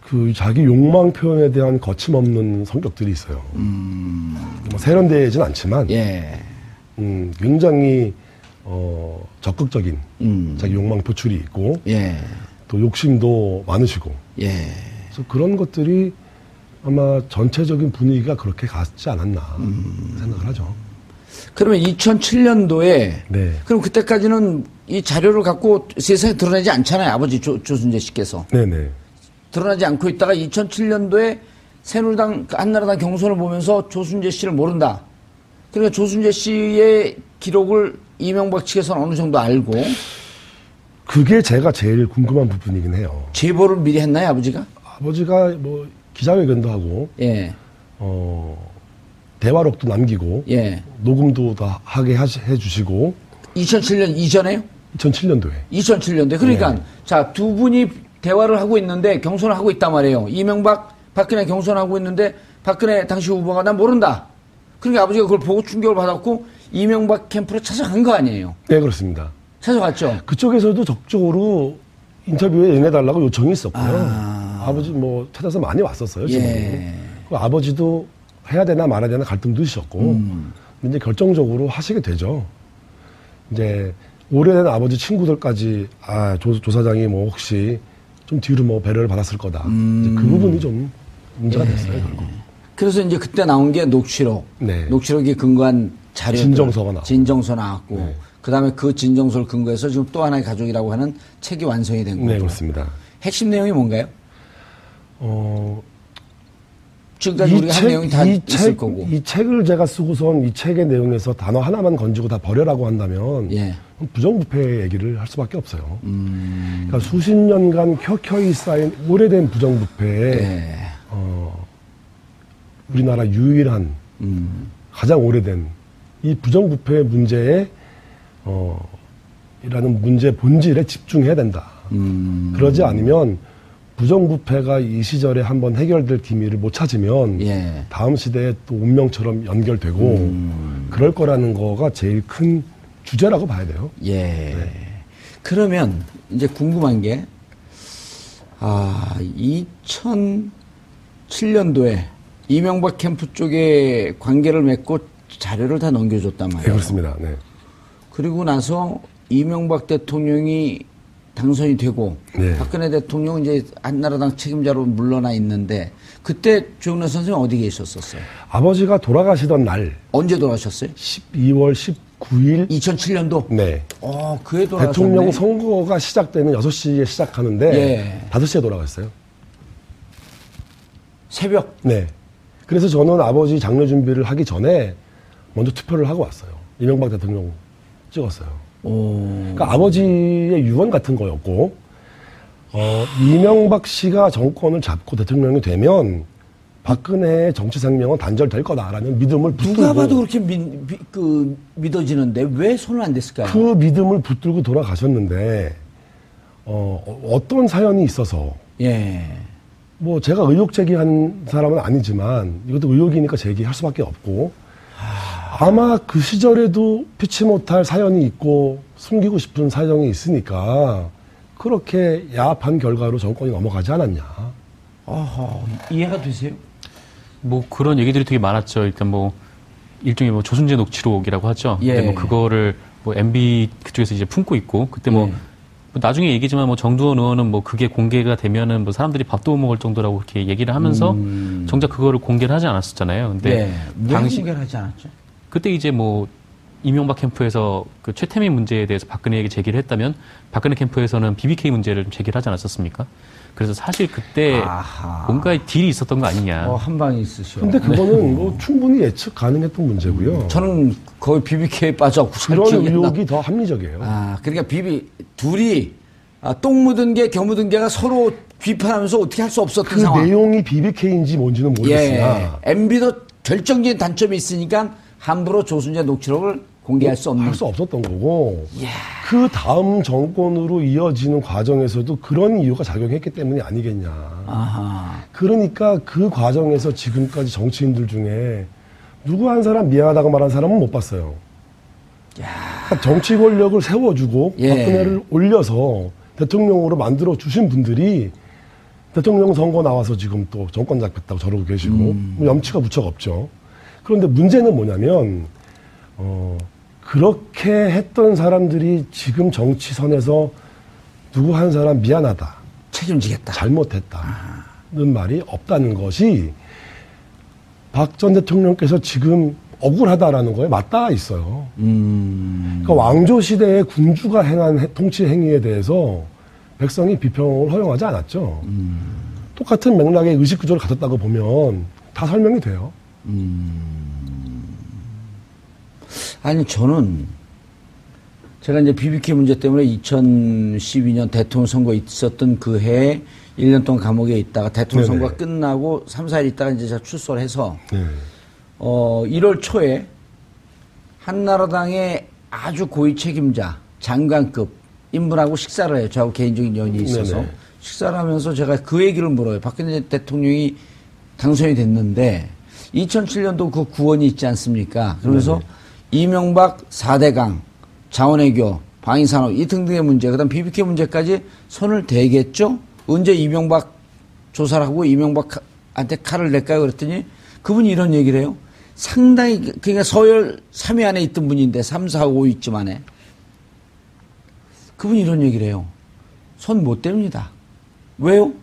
그 자기 욕망 표현에 대한 거침없는 성격들이 있어요. 뭐 세련되진 않지만 예. 굉장히 적극적인 자기 욕망 표출이 있고 예. 또 욕심도 많으시고 예. 그래서 그런 것들이 아마 전체적인 분위기가 그렇게 갔지 않았나 생각을 하죠. 그러면 2007년도에 네. 그럼 그때까지는 이 자료를 갖고 세상에 드러내지 않잖아요. 아버지 조순재 씨께서. 네네. 드러나지 않고 있다가 2007년도에 새누리당, 한나라당 경선을 보면서 조순재 씨를 모른다. 그러니까 조순재 씨의 기록을 이명박 측에서는 어느 정도 알고 그게 제가 제일 궁금한 부분이긴 해요. 제보를 미리 했나요, 아버지가? 아버지가 뭐 기자회견도 하고 예. 대화록도 남기고 예. 녹음도 다 하게 해주시고 2007년 이전에요? 2007년도에 2007년도에. 그러니까 네. 자, 두 분이 대화를 하고 있는데 경선을 하고 있단 말이에요. 이명박, 박근혜 경선하고 있는데 박근혜 당시 후보가 난 모른다. 그러니까 아버지가 그걸 보고 충격을 받았고 이명박 캠프로 찾아간 거 아니에요. 네 그렇습니다. 찾아갔죠. 그쪽에서도 적극적으로 인터뷰에 응해달라고 요청이 있었고요. 아버지 뭐 찾아서 많이 왔었어요. 지금. 예. 아버지도 해야 되나 말아야 되나 갈등도 있었고 근데 이제 결정적으로 하시게 되죠. 이제 오래된 아버지 친구들까지 조 사장이 뭐 혹시 좀 뒤로 뭐 배려를 받았을 거다. 이제 그 부분이 좀 문제가 됐어요. 결국. 그래서 이제 그때 나온 게 녹취록. 네. 녹취록이 근거한 자료. 진정서가 나왔고. 진정서 나왔고. 네. 그 다음에 그 진정서를 근거해서 지금 또 하나의 가족이라고 하는 책이 완성이 된 거죠. 네 그렇습니다. 핵심 내용이 뭔가요? 지금까지 이 우리가 한 내용이 다 있을 거고. 이 책을 제가 쓰고선 이 책의 내용에서 단어 하나만 건지고 다 버려라고 한다면 예. 부정부패 얘기를 할 수밖에 없어요. 그러니까 수십 년간 켜켜이 쌓인 오래된 부정부패에 예. 우리나라 유일한 가장 오래된 이 부정부패 문제에 이라는 문제 본질에 집중해야 된다. 그러지 않으면 부정부패가 이 시절에 한번 해결될 기미를 못 찾으면 예. 다음 시대에 또 운명처럼 연결되고 그럴 거라는 거가 제일 큰 주제라고 봐야 돼요. 예. 네. 그러면 이제 궁금한 게, 2007년도에 이명박 캠프 쪽에 관계를 맺고 자료를 다 넘겨줬단 말이에요. 네, 그렇습니다. 네. 그리고 나서 이명박 대통령이 당선이 되고 네. 박근혜 대통령은 이제 한나라당 책임자로 물러나 있는데 그때 조영래 선생님 어디 계셨었어요? 아버지가 돌아가시던 날 언제 돌아가셨어요? 12월 19일 2007년도? 네. 그해 돌아가셨네. 대통령 선거가 시작되는 6시에 시작하는데 예. 5시에 돌아갔어요. 새벽? 네. 그래서 저는 아버지 장례 준비를 하기 전에 먼저 투표를 하고 왔어요. 이명박 대통령 찍었어요. 그러니까 아버지의 유언 같은 거였고, 이명박 씨가 정권을 잡고 대통령이 되면 박근혜의 정치 생명은 단절될 거다라는 믿음을 붙들고. 누가 봐도 그렇게 믿어지는데 왜 손을 안 댔을까요? 그 믿음을 붙들고 돌아가셨는데, 어떤 사연이 있어서. 예. 뭐 제가 의혹 제기한 사람은 아니지만 이것도 의혹이니까 제기할 수밖에 없고 아마 그 시절에도 피치 못할 사연이 있고 숨기고 싶은 사정이 있으니까 그렇게 야합한 결과로 정권이 넘어가지 않았냐. 이해가 되세요? 뭐 그런 얘기들이 되게 많았죠. 일단 뭐 일종의 뭐 조순재 녹취록이라고 하죠. 예. 근데 뭐 그거를 뭐 MB 그쪽에서 이제 품고 있고 그때 뭐 예. 나중에 얘기지만 뭐 정두원 의원은 뭐 그게 공개가 되면은 뭐 사람들이 밥도 못 먹을 정도라고 그렇게 얘기를 하면서 정작 그거를 공개를 하지 않았었잖아요. 근데 예. 왜 공개를 하지 않았죠? 그때 이제 뭐 이명박 캠프에서 그 최태민 문제에 대해서 박근혜에게 제기를 했다면 박근혜 캠프에서는 BBK 문제를 좀 제기를 하지 않았었습니까? 그래서 사실 그때 뭔가 딜이 있었던 거 아니냐. 한 방이 있으셔. 근데 그거는 뭐 충분히 예측 가능했던 문제고요. 저는 거의 BBK에 빠져갖고 그런 의혹이 더 합리적이에요. 그러니까 둘이 똥 묻은 개, 겨 묻은 개가 서로 비판하면서 어떻게 할 수 없었던 그 상황. 내용이 BBK인지 뭔지는 모르겠으나 MB도 결정적인 단점이 있으니까 함부로 조순재 녹취록을 공개할 수 없는. 할 수 없었던 거고 그 다음 정권으로 이어지는 과정에서도 그런 이유가 작용했기 때문이 아니겠냐. 그러니까 그 과정에서 지금까지 정치인들 중에 누구 한 사람 미안하다고 말한 사람은 못 봤어요. 그러니까 정치 권력을 세워주고 박근혜를 올려서 대통령으로 만들어 주신 분들이 대통령 선거 나와서 지금 또 정권 잡겠다고 저러고 계시고 뭐 염치가 무척 없죠. 그런데 문제는 뭐냐면 그렇게 했던 사람들이 지금 정치선에서 누구 한 사람 미안하다, 책임지겠다. 잘못했다는 말이 없다는 것이 박 전 대통령께서 지금 억울하다라는 거에 맞닿아 있어요. 그러니까 왕조 시대의 군주가 행한 통치 행위에 대해서 백성이 비평을 허용하지 않았죠. 똑같은 맥락의 의식 구조를 가졌다고 보면 다 설명이 돼요. 아니, 저는 제가 이제 BBK 문제 때문에 2012년 대통령 선거 있었던 그 해에 1년 동안 감옥에 있다가 대통령 네네. 선거가 끝나고 3, 4일 있다가 이제 제가 출소를 해서 네. 1월 초에 한나라당의 아주 고위 책임자, 장관급 인분하고 식사를 해요. 저하고 개인적인 연이 있어서. 네네. 식사를 하면서 제가 그 얘기를 물어요. 박근혜 대통령이 당선이 됐는데 2007년도 그 구원이 있지 않습니까? 그러면서 이명박 4대강, 자원외교, 방위산업 이 등등의 문제, 그다음 BBK 문제까지 손을 대겠죠? 언제 이명박 조사를 하고 이명박한테 칼을 낼까요? 그랬더니 그분이 이런 얘기를 해요. 상당히, 그러니까 서열 3위 안에 있던 분인데 3, 4, 5위쯤 안에. 그분이 이런 얘기를 해요. 손 못 댑니다. 왜요?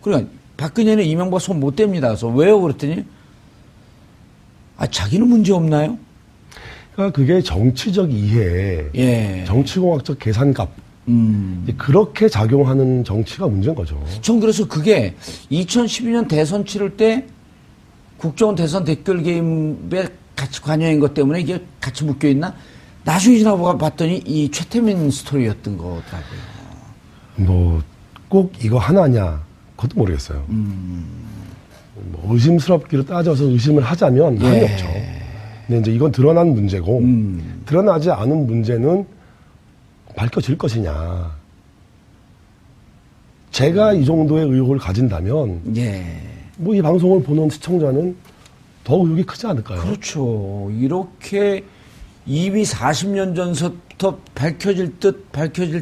그러니까 박근혜는 이명박 손 못 댑니다. 그래서 왜요? 그랬더니 자기는 문제 없나요? 그러니까 그게 정치적 이해, 예. 정치공학적 계산값, 그렇게 작용하는 정치가 문제인 거죠. 전 그래서 그게 2012년 대선 치를 때 국정원 대선 댓글 게임에 같이 관여한 것 때문에 이게 같이 묶여 있나? 나중에 지나고 봤더니 이 최태민 스토리였던 거더라고요. 뭐 꼭 이거 하나냐, 그것도 모르겠어요. 뭐 의심스럽기로 따져서 의심을 하자면 많이 예. 없죠. 근데 이제 이건 드러난 문제고, 드러나지 않은 문제는 밝혀질 것이냐. 제가 이 정도의 의혹을 가진다면, 예. 뭐 이 방송을 보는 시청자는 더 의혹이 크지 않을까요? 그렇죠. 이렇게 이미 40년 전부터 밝혀질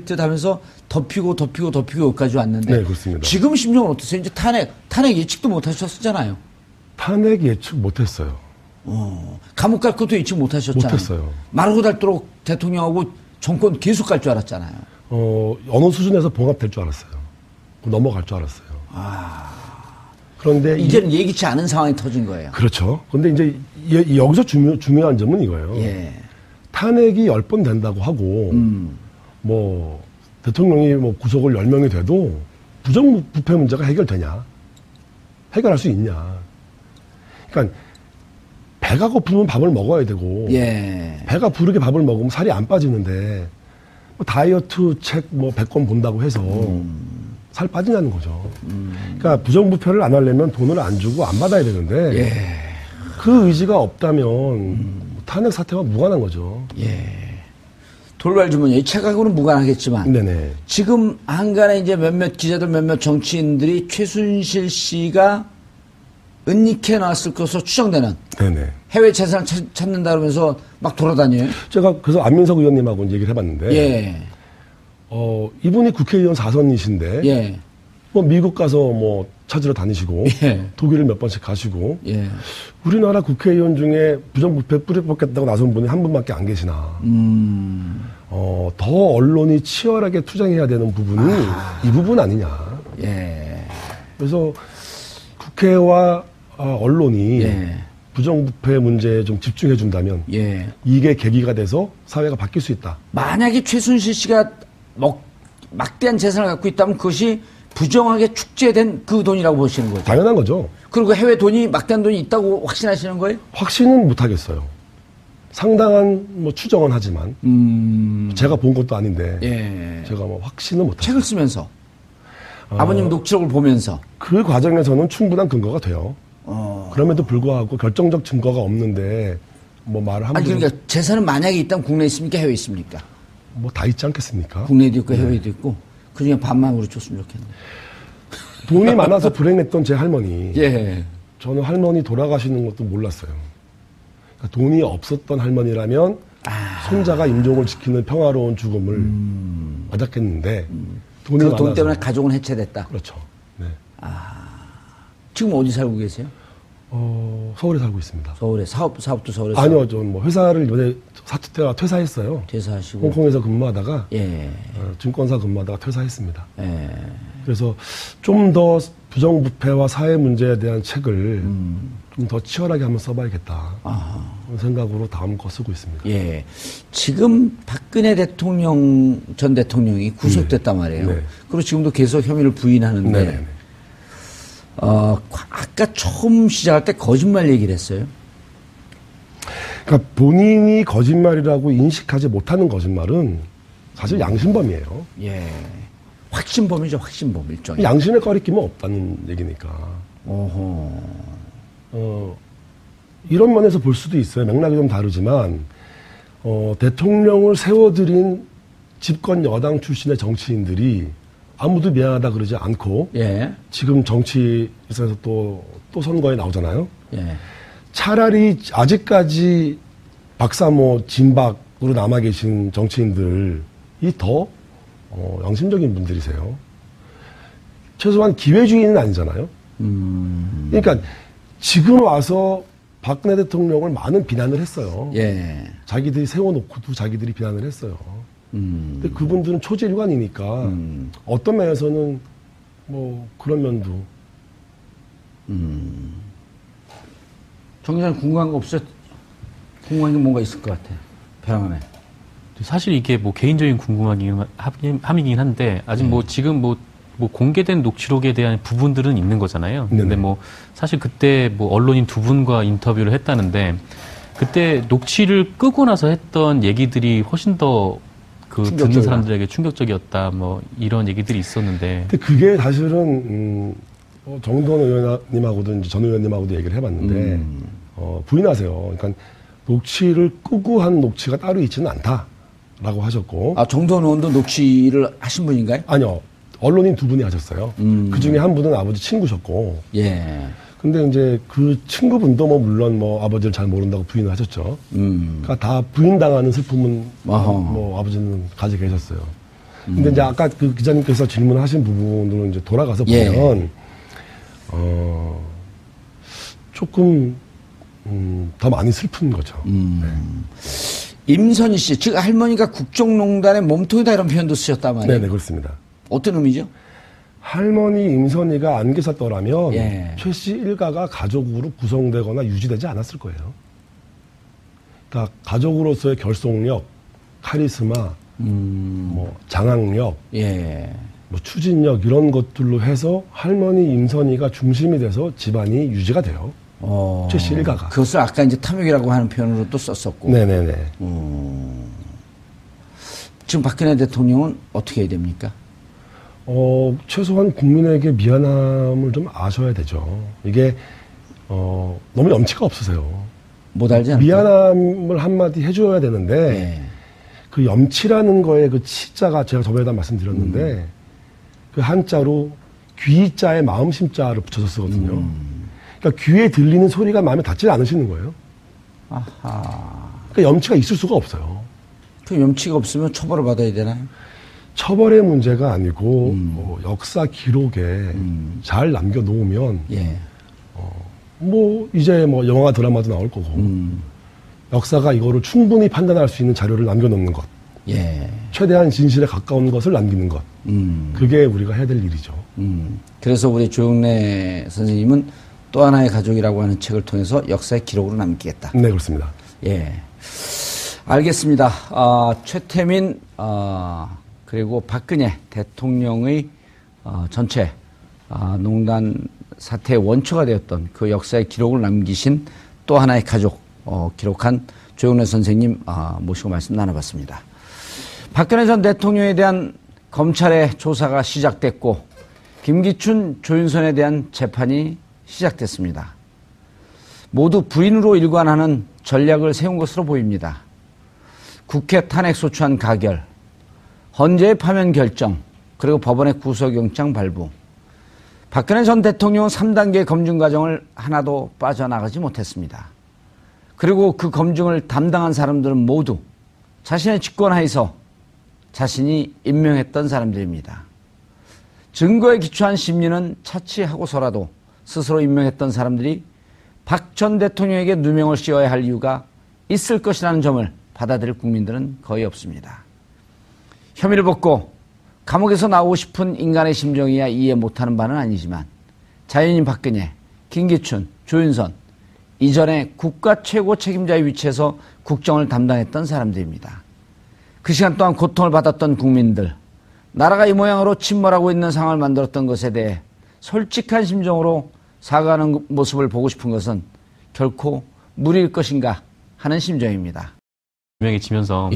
듯 하면서 덮이고 여기까지 왔는데. 네, 그렇습니다. 지금 심정은 어떠세요? 이제 탄핵 예측도 못 하셨잖아요. 탄핵 예측 못했어요. 감옥 갈 것도 예측 못 하셨잖아요. 못했어요. 마르고 닳도록 대통령하고 정권 계속 갈 줄 알았잖아요. 어느 수준에서 봉합될 줄 알았어요. 넘어갈 줄 알았어요. 그런데 이제는 예기치 않은 상황이 터진 거예요. 그렇죠. 근데 이제 여기서 중요한 점은 이거예요. 예. 탄핵이 10번 된다고 하고, 뭐, 대통령이 뭐 구속을 10명이 돼도 부정부패 문제가 해결되냐? 해결할 수 있냐? 그러니까 배가 고프면 밥을 먹어야 되고, 예. 배가 부르게 밥을 먹으면 살이 안 빠지는데, 뭐 다이어트 책 뭐 100권 본다고 해서 살 빠지냐는 거죠. 그러니까 부정부패를 안 하려면 돈을 안 주고 안 받아야 되는데, 예. 그 의지가 없다면 탄핵 사태와 무관한 거죠. 예. 돌발 주머니 책하고는 무관하겠지만 네네. 지금 한간에 이제 몇몇 기자들 몇몇 정치인들이 최순실 씨가 은닉해 놨을 것으로 추정되는 네네. 해외 재산을 찾는다 그러면서 막 돌아다녀요. 제가 그래서 안민석 의원님하고 얘기를 해봤는데, 예. 이분이 국회의원 4선이신데, 예. 뭐 미국 가서 뭐 찾으러 다니시고, 예. 독일을 몇 번씩 가시고, 예. 우리나라 국회의원 중에 부정부패 뿌리 뽑겠다고 나선 분이 한 분밖에 안 계시나. 더 언론이 치열하게 투쟁해야 되는 부분이 이 부분 아니냐. 예. 그래서 국회와 언론이 예. 부정부패 문제에 좀 집중해 준다면 예. 이게 계기가 돼서 사회가 바뀔 수 있다. 만약에 최순실 씨가 막대한 재산을 갖고 있다면 그것이 부정하게 축제된 그 돈이라고 보시는 거죠. 당연한 거죠. 그리고 해외 돈이 막대한 돈이 있다고 확신하시는 거예요? 확신은 못 하겠어요. 상당한 뭐 추정은 하지만 제가 본 것도 아닌데 예. 제가 뭐 확신은 못 하죠. 책을 쓰면서 아버님 녹취록을 보면서 그 과정에서는 충분한 근거가 돼요. 그럼에도 불구하고 결정적 증거가 없는데 뭐 말을 아니 함부로 그러니까 재산은 만약에 있다면 국내에 있습니까? 해외에 있습니까? 뭐 다 있지 않겠습니까? 국내에도 있고 해외에도 있고 그중에 반만으로 줬으면 좋겠네. 돈이 많아서 불행했던 제 할머니. 예. 저는 할머니 돌아가시는 것도 몰랐어요. 그러니까 돈이 없었던 할머니라면 손자가 임종을 지키는 평화로운 죽음을 맞았겠는데 돈이 그 많아서 돈 때문에 가족은 해체됐다. 그렇죠. 네. 지금 어디 살고 계세요? 서울에 살고 있습니다. 서울에 사업도 서울에서 아니요, 좀 뭐 회사를 요새 퇴사했어요. 퇴사하시고. 홍콩에서 근무하다가 예. 증권사 근무하다가 퇴사했습니다. 예. 그래서 좀 더 부정부패와 사회 문제에 대한 책을 좀 더 치열하게 한번 써봐야겠다. 그런 생각으로 다음 거 쓰고 있습니다. 예. 지금 박근혜 전 대통령이 구속됐단 말이에요. 네. 그리고 지금도 계속 혐의를 부인하는데, 네네. 아까 처음 시작할 때 거짓말 얘기를 했어요. 그러니까 본인이 거짓말이라고 인식하지 못하는 거짓말은 사실 양심범이에요. 예. 확신범이죠, 확신범, 일종의. 양심에 꺼리낌은 없다는 얘기니까. 어허. 이런 면에서 볼 수도 있어요. 맥락이 좀 다르지만, 대통령을 세워드린 집권 여당 출신의 정치인들이 아무도 미안하다 그러지 않고, 예. 지금 정치에서 또 선거에 나오잖아요. 예. 차라리 아직까지 박사모 진박으로 남아 계신 정치인들이 더 양심적인 분들이세요. 최소한 기회주의는 아니잖아요. 그러니까 지금 와서 박근혜 대통령을 많은 비난을 했어요. 예. 자기들이 세워놓고도 자기들이 비난을 했어요. 근데 그분들은 초질관이니까 어떤 면에서는 뭐 그런 면도. 정 기자는 궁금한 거 없어요? 궁금한 게 뭔가 있을 것 같아. 벼랑안에. 사실 이게 뭐 개인적인 함이긴 한데 아직 뭐 지금 뭐 공개된 녹취록에 대한 부분들은 있는 거잖아요. 근데 네네. 뭐 사실 그때 뭐 언론인 두 분과 인터뷰를 했다는데 그때 녹취를 끄고 나서 했던 얘기들이 훨씬 더 그 듣는 충격적이다. 사람들에게 충격적이었다. 뭐 이런 얘기들이 있었는데 근데 그게 사실은 정돈 의원님하고도 이제 전 의원님하고도 얘기를 해봤는데 부인하세요. 그러니까 녹취를 끄고 한 녹취가 따로 있지는 않다라고 하셨고. 정돈 의원도 녹취를 하신 분인가요? 아니요. 언론인 두 분이 하셨어요. 그 중에 한 분은 아버지 친구셨고. 예. 근데 이제 그 친구분도 뭐 물론 뭐 아버지를 잘 모른다고 부인을 하셨죠. 그러니까 다 부인당하는 슬픔은 뭐 아버지는 가지고 계셨어요. 근데 이제 아까 그 기자님께서 질문하신 부분으로 이제 돌아가서 보면, 조금, 더 많이 슬픈 거죠. 임선희 씨, 즉 할머니가 국정농단의 몸통이다 이런 표현도 쓰셨단 말이에요. 네네, 그렇습니다. 어떤 의미죠? 할머니 임선희가 안 계셨더라면 예. 최 씨 일가가 가족으로 구성되거나 유지되지 않았을 거예요. 그러니까 가족으로서의 결속력, 카리스마, 뭐 장악력, 예. 뭐 추진력 이런 것들로 해서 할머니 임선희가 중심이 돼서 집안이 유지가 돼요. 최 씨 일가가. 그것을 아까 이제 탐욕이라고 하는 표현으로 또 썼었고. 네네네. 지금 박근혜 대통령은 어떻게 해야 됩니까? 최소한 국민에게 미안함을 좀 아셔야 되죠. 이게, 너무 염치가 없으세요. 못 알지 않을까? 미안함을 한마디 해줘야 되는데, 예. 그 염치라는 거에 그 치자가 제가 저번에도 말씀드렸는데, 그 한자로 귀자에 마음심자를 붙여서 쓰거든요. 그러니까 귀에 들리는 소리가 마음에 닿지 않으시는 거예요. 아하. 그러니까 염치가 있을 수가 없어요. 그 염치가 없으면 처벌을 받아야 되나요? 처벌의 문제가 아니고, 역사 기록에 잘 남겨놓으면, 예. 뭐 이제 뭐 영화 드라마도 나올 거고 역사가 이거를 충분히 판단할 수 있는 자료를 남겨놓는 것, 예. 최대한 진실에 가까운 것을 남기는 것, 그게 우리가 해야 될 일이죠. 그래서 우리 조영래 선생님은 또 하나의 가족이라고 하는 책을 통해서 역사의 기록으로 남기겠다. 네, 그렇습니다. 예. 알겠습니다. 최태민, 그리고 박근혜 대통령의 전체 농단 사태의 원초가 되었던 그 역사의 기록을 남기신 또 하나의 가족 기록한 조영래 선생님 모시고 말씀 나눠봤습니다. 박근혜 전 대통령에 대한 검찰의 조사가 시작됐고 김기춘, 조윤선에 대한 재판이 시작됐습니다. 모두 부인으로 일관하는 전략을 세운 것으로 보입니다. 국회 탄핵소추안 가결, 헌재의 파면 결정, 그리고 법원의 구속영장 발부. 박근혜 전 대통령은 3단계 검증 과정을 하나도 빠져나가지 못했습니다. 그리고 그 검증을 담당한 사람들은 모두 자신의 직권하에서 자신이 임명했던 사람들입니다. 증거에 기초한 심리는 차치하고서라도 스스로 임명했던 사람들이 박 전 대통령에게 누명을 씌워야 할 이유가 있을 것이라는 점을 받아들일 국민들은 거의 없습니다. 혐의를 벗고 감옥에서 나오고 싶은 인간의 심정이야 이해 못하는 바는 아니지만 자연인 박근혜, 김기춘, 조윤선 이전에 국가 최고 책임자의 위치에서 국정을 담당했던 사람들입니다. 그 시간 동안 고통을 받았던 국민들, 나라가 이 모양으로 침몰하고 있는 상황을 만들었던 것에 대해 솔직한 심정으로 사과하는 모습을 보고 싶은 것은 결코 무리일 것인가 하는 심정입니다. 유명해지면서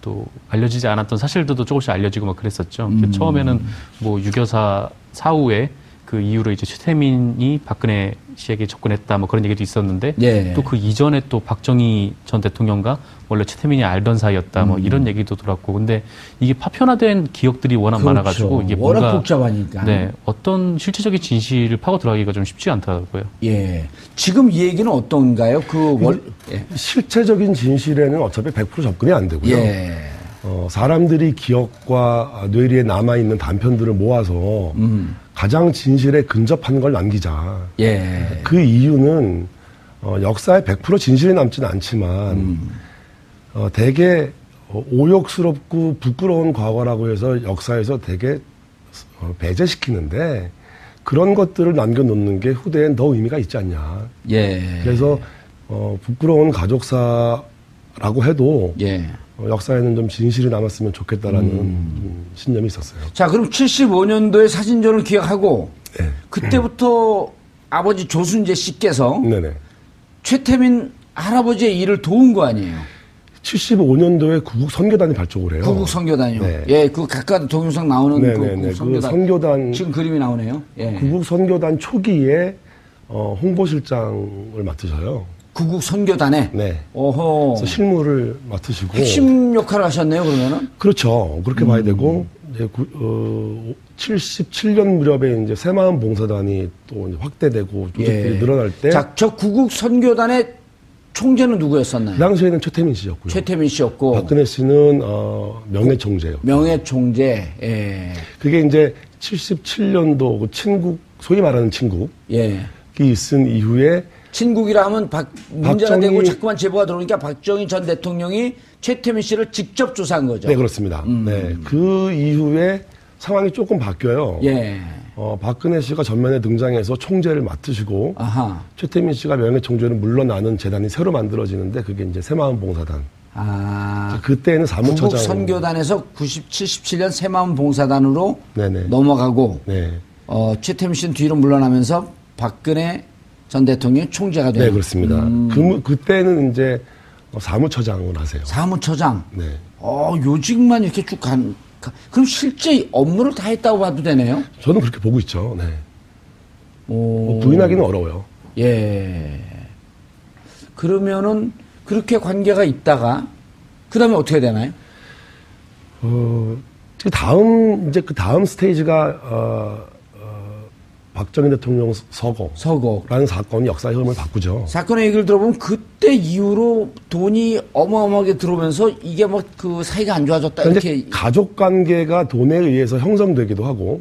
또 알려지지 않았던 사실들도 조금씩 알려지고 막 그랬었죠. 처음에는 뭐 유교사 사후에 그 이후로 이제 최태민이 박근혜 씨에게 접근했다 뭐 그런 얘기도 있었는데 또 그 이전에 또 박정희 전 대통령과 원래 최태민이 알던 사이였다 뭐 이런 얘기도 들었고 근데 이게 파편화된 기억들이 워낙 그렇죠. 많아가지고 이게 워낙 뭔가 복잡하니까. 네, 어떤 실체적인 진실을 파고 들어가기가 좀 쉽지 않더라고요. 예. 지금 이 얘기는 어떤가요? 실체적인 진실에는 어차피 100% 접근이 안 되고요. 사람들이 기억과 뇌리에 남아있는 단편들을 모아서 가장 진실에 근접한 걸 남기자. 그 이유는 역사에 100% 진실이 남지는 않지만 되게 오욕스럽고 부끄러운 과거라고 해서 역사에서 되게 배제시키는데 그런 것들을 남겨놓는 게 후대엔 더 의미가 있지 않냐. 그래서 부끄러운 가족사라고 해도 역사에는 좀 진실이 남았으면 좋겠다라는 신념이 있었어요. 자, 그럼 75년도에 사진전을 기억하고 그때부터 아버지 조순재 씨께서 최태민 할아버지의 일을 도운 거 아니에요? 75년도에 구국 선교단이 발족을 해요. 구국 선교단이요. 그 각각 동영상 나오는 그 구국 선교단. 그 선교단 지금 그림이 나오네요. 구국 선교단 초기에 홍보실장을 맡으셔요. 구국 선교단에. 오호. 그래서 실무를 맡으시고. 핵심 역할을 하셨네요, 그러면은. 그렇죠. 그렇게 봐야 되고 이제 77년 무렵에 이제 새마을 봉사단이 또 이제 확대되고 조직들이 늘어날 때. 자, 저 구국 선교단의 총재는 누구였었나요? 그 당시에는 최태민 씨였고요. 최태민 씨였고. 박근혜 씨는 명예총재요. 명예총재. 그게 이제 77년도 그 친국, 소위 말하는 친국이 있은 이후에 친국이라 하면 문제가 되고 자꾸만 제보가 들어오니까 박정희 전 대통령이 최태민 씨를 직접 조사한 거죠. 네, 그렇습니다. 그 이후에 상황이 조금 바뀌어요. 박근혜 씨가 전면에 등장해서 총재를 맡으시고 최태민 씨가 명예총재를 물러나는 재단이 새로 만들어지는데 그게 이제 새마을봉사단. 그때는 사무처장. 구국 선교단에서 77년 새마을봉사단으로 넘어가고 최태민 씨는 뒤로 물러나면서 박근혜 전 대통령이 총재가 돼요. 네, 그렇습니다. 그때는 이제 사무처장을 하세요. 사무처장. 요직만 이렇게 쭉 그럼 실제 업무를 다 했다고 봐도 되네요? 저는 그렇게 보고 있죠. 부인하기는 어려워요. 그러면은 그렇게 관계가 있다가 그 다음에 어떻게 되나요? 그 다음 스테이지가 박정희 대통령 서거라는 사건이 역사의 흐름을 바꾸죠. 사건의 얘기를 들어보면 그때 이후로 돈이 어마어마하게 들어오면서 이게 뭐 그 사이가 안 좋아졌다 이렇게. 가족 관계가 돈에 의해서 형성되기도 하고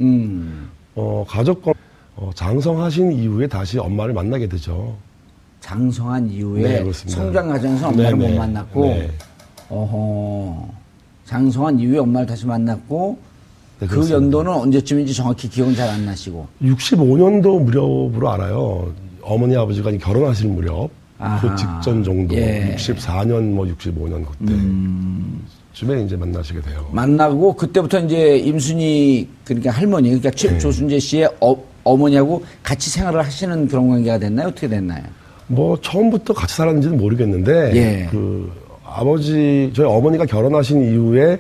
장성하신 이후에 다시 엄마를 만나게 되죠. 장성한 이후에 성장 과정에서 엄마를 못 만났고 장성한 이후에 엄마를 다시 만났고 그 연도는 언제쯤인지 정확히 기억은 잘 안 나시고. 65년도 무렵으로 알아요. 어머니 아버지가 결혼하실 무렵. 그 직전 정도. 64년 65년 그때. 쯤에 이제 만나시게 돼요. 만나고 그때부터 이제 임순희 그러니까 할머니 그러니까 조순재 씨의 어머니하고 같이 생활을 하시는 그런 관계가 됐나요? 어떻게 됐나요? 처음부터 같이 살았는지는 모르겠는데 저희 어머니가 결혼하신 이후에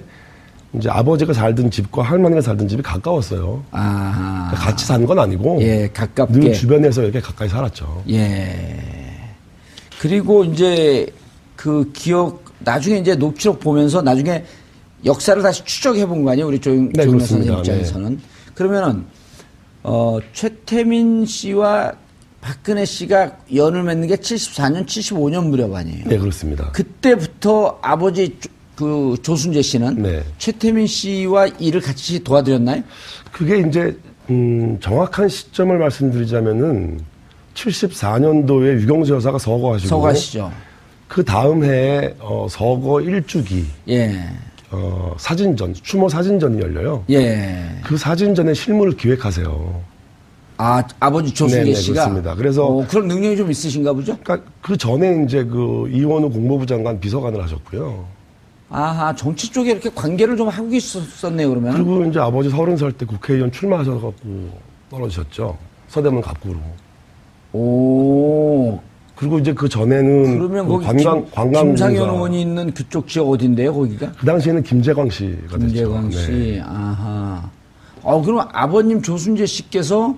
이제 아버지가 살던 집과 할머니가 살던 집이 가까웠어요. 그러니까 같이 산 건 아니고 가깝게 늘 주변에서 이렇게 가까이 살았죠. 그리고 이제 그 기억 나중에 이제 녹취록 보면서 나중에 역사를 다시 추적해 본 거 아니에요? 우리 조영래 선생님 입장에서는. 그러면은 최태민 씨와 박근혜 씨가 연을 맺는 게 74년, 75년 무렵 아니에요? 네, 그렇습니다. 그때부터 아버지 그 조순재 씨는 최태민 씨와 일을 같이 도와드렸나요? 그게 이제 정확한 시점을 말씀드리자면은 74년도에 유경수 여사가 서거하시고 서거하시죠. 그 다음 해에 서거 1주기 예. 사진전, 추모 사진전이 열려요. 예. 그 사진전의 실물을 기획하세요. 아, 아버지 조순계 네네, 씨가. 그렇습니다. 그래서 그런 능력이 좀 있으신가 보죠? 그러니까 그 전에 이제 그 이원우 공보부 장관 비서관을 하셨고요. 아하, 정치 쪽에 이렇게 관계를 좀 하고 있었네요, 그러면. 그리고 이제 아버지 30살 때 국회의원 출마하셔갖고 떨어지셨죠. 서대문 갑구로. 오. 그리고 이제 그 전에는 그러면 그 거기 관광공사. 김상현 의원이 있는 그쪽 지역 어딘데요, 거기가? 그 당시에는 김재광 씨가 됐죠. 김재광 씨. 네. 아하. 그럼 아버님 조순재 씨께서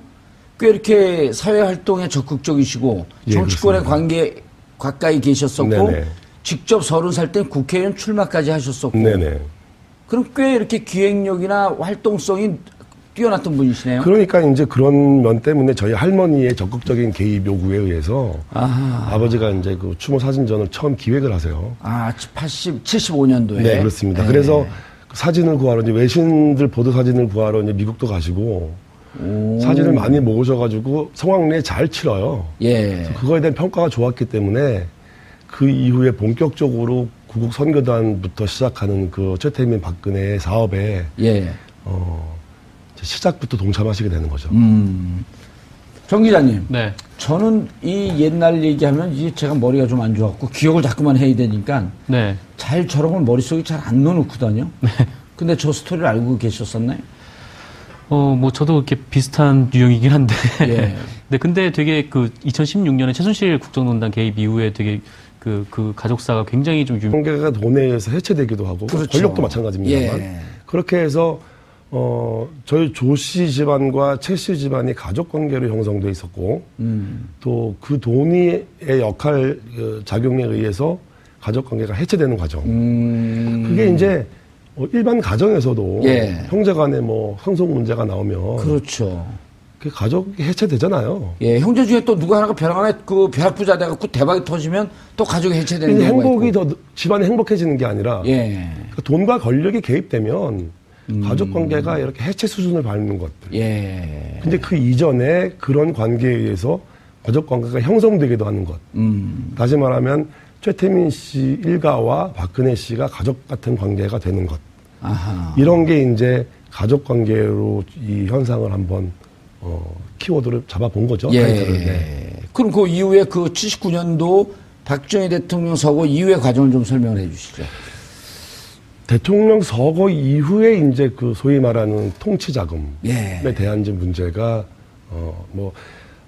꽤 이렇게 사회 활동에 적극적이시고 예, 정치권에 그렇습니다. 관계 가까이 계셨었고 네네. 직접 30살 때 국회의원 출마까지 하셨었고. 네네. 그럼 꽤 이렇게 기획력이나 활동성이 뛰어났던 분이시네요. 그러니까 이제 그런 면 때문에 저희 할머니의 적극적인 개입 요구에 의해서 아하. 아버지가 이제 그 추모 사진전을 처음 기획을 하세요. 75년도에. 네, 그렇습니다. 그래서 그 사진을 구하러 이제 외신들 보도 사진을 구하러 이제 미국도 가시고 사진을 많이 모으셔가지고 성황리에 잘 치러요. 예. 그래서 그거에 대한 평가가 좋았기 때문에 그 이후에 본격적으로 구국 선교단부터 시작하는 그 최태민 박근혜의 사업에 예. 시작부터 동참하시게 되는 거죠. 정 기자님. 네. 저는 이 옛날 얘기하면 이제 제가 머리가 좀 안 좋았고 기억을 자꾸만 해야 되니까 네. 잘 저런 걸 머릿속에 잘 안 넣어놓거든요. 네. 근데 저 스토리를 알고 계셨었나요? 뭐 저도 이렇게 비슷한 유형이긴 한데. 예. 네, 근데 되게 그 2016년에 최순실 국정농단 개입 이후에 되게 그 가족사가 굉장히 좀 관계가 돈에 의해서 해체되기도 하고 그렇죠. 권력도 마찬가지입니다만 예. 그렇게 해서 저희 조 씨 집안과 최 씨 집안이 가족 관계로 형성돼 있었고 또 그 돈의 역할 작용에 의해서 가족 관계가 해체되는 과정. 그게 이제 일반 가정에서도 예. 형제간에 뭐 상속 문제가 나오면 그렇죠. 그 가족이 해체되잖아요. 예, 형제 중에 또 누가 하나가 벼랑간에 그 벼락부자 돼갖고 대박이 터지면 또 가족이 해체되는 근데 경우가 행복이 있고. 더 집안이 행복해지는 게 아니라 예. 그 돈과 권력이 개입되면 가족 관계가 이렇게 해체 수준을 밟는 것들. 예. 근데 그 이전에 그런 관계에 의해서 가족 관계가 형성되기도 하는 것. 다시 말하면 최태민 씨 일가와 박근혜 씨가 가족 같은 관계가 되는 것. 아하. 이런 게 이제 가족 관계로 이 현상을 한번 키워드를 잡아본 거죠. 예. 타이틀을. 네. 그럼 그 이후에 그 79년도 박정희 대통령 서거 이후의 과정을 좀 설명을 해 주시죠. 대통령 서거 이후에 이제 그 소위 말하는 통치 자금에 예. 대한 이제 문제가 뭐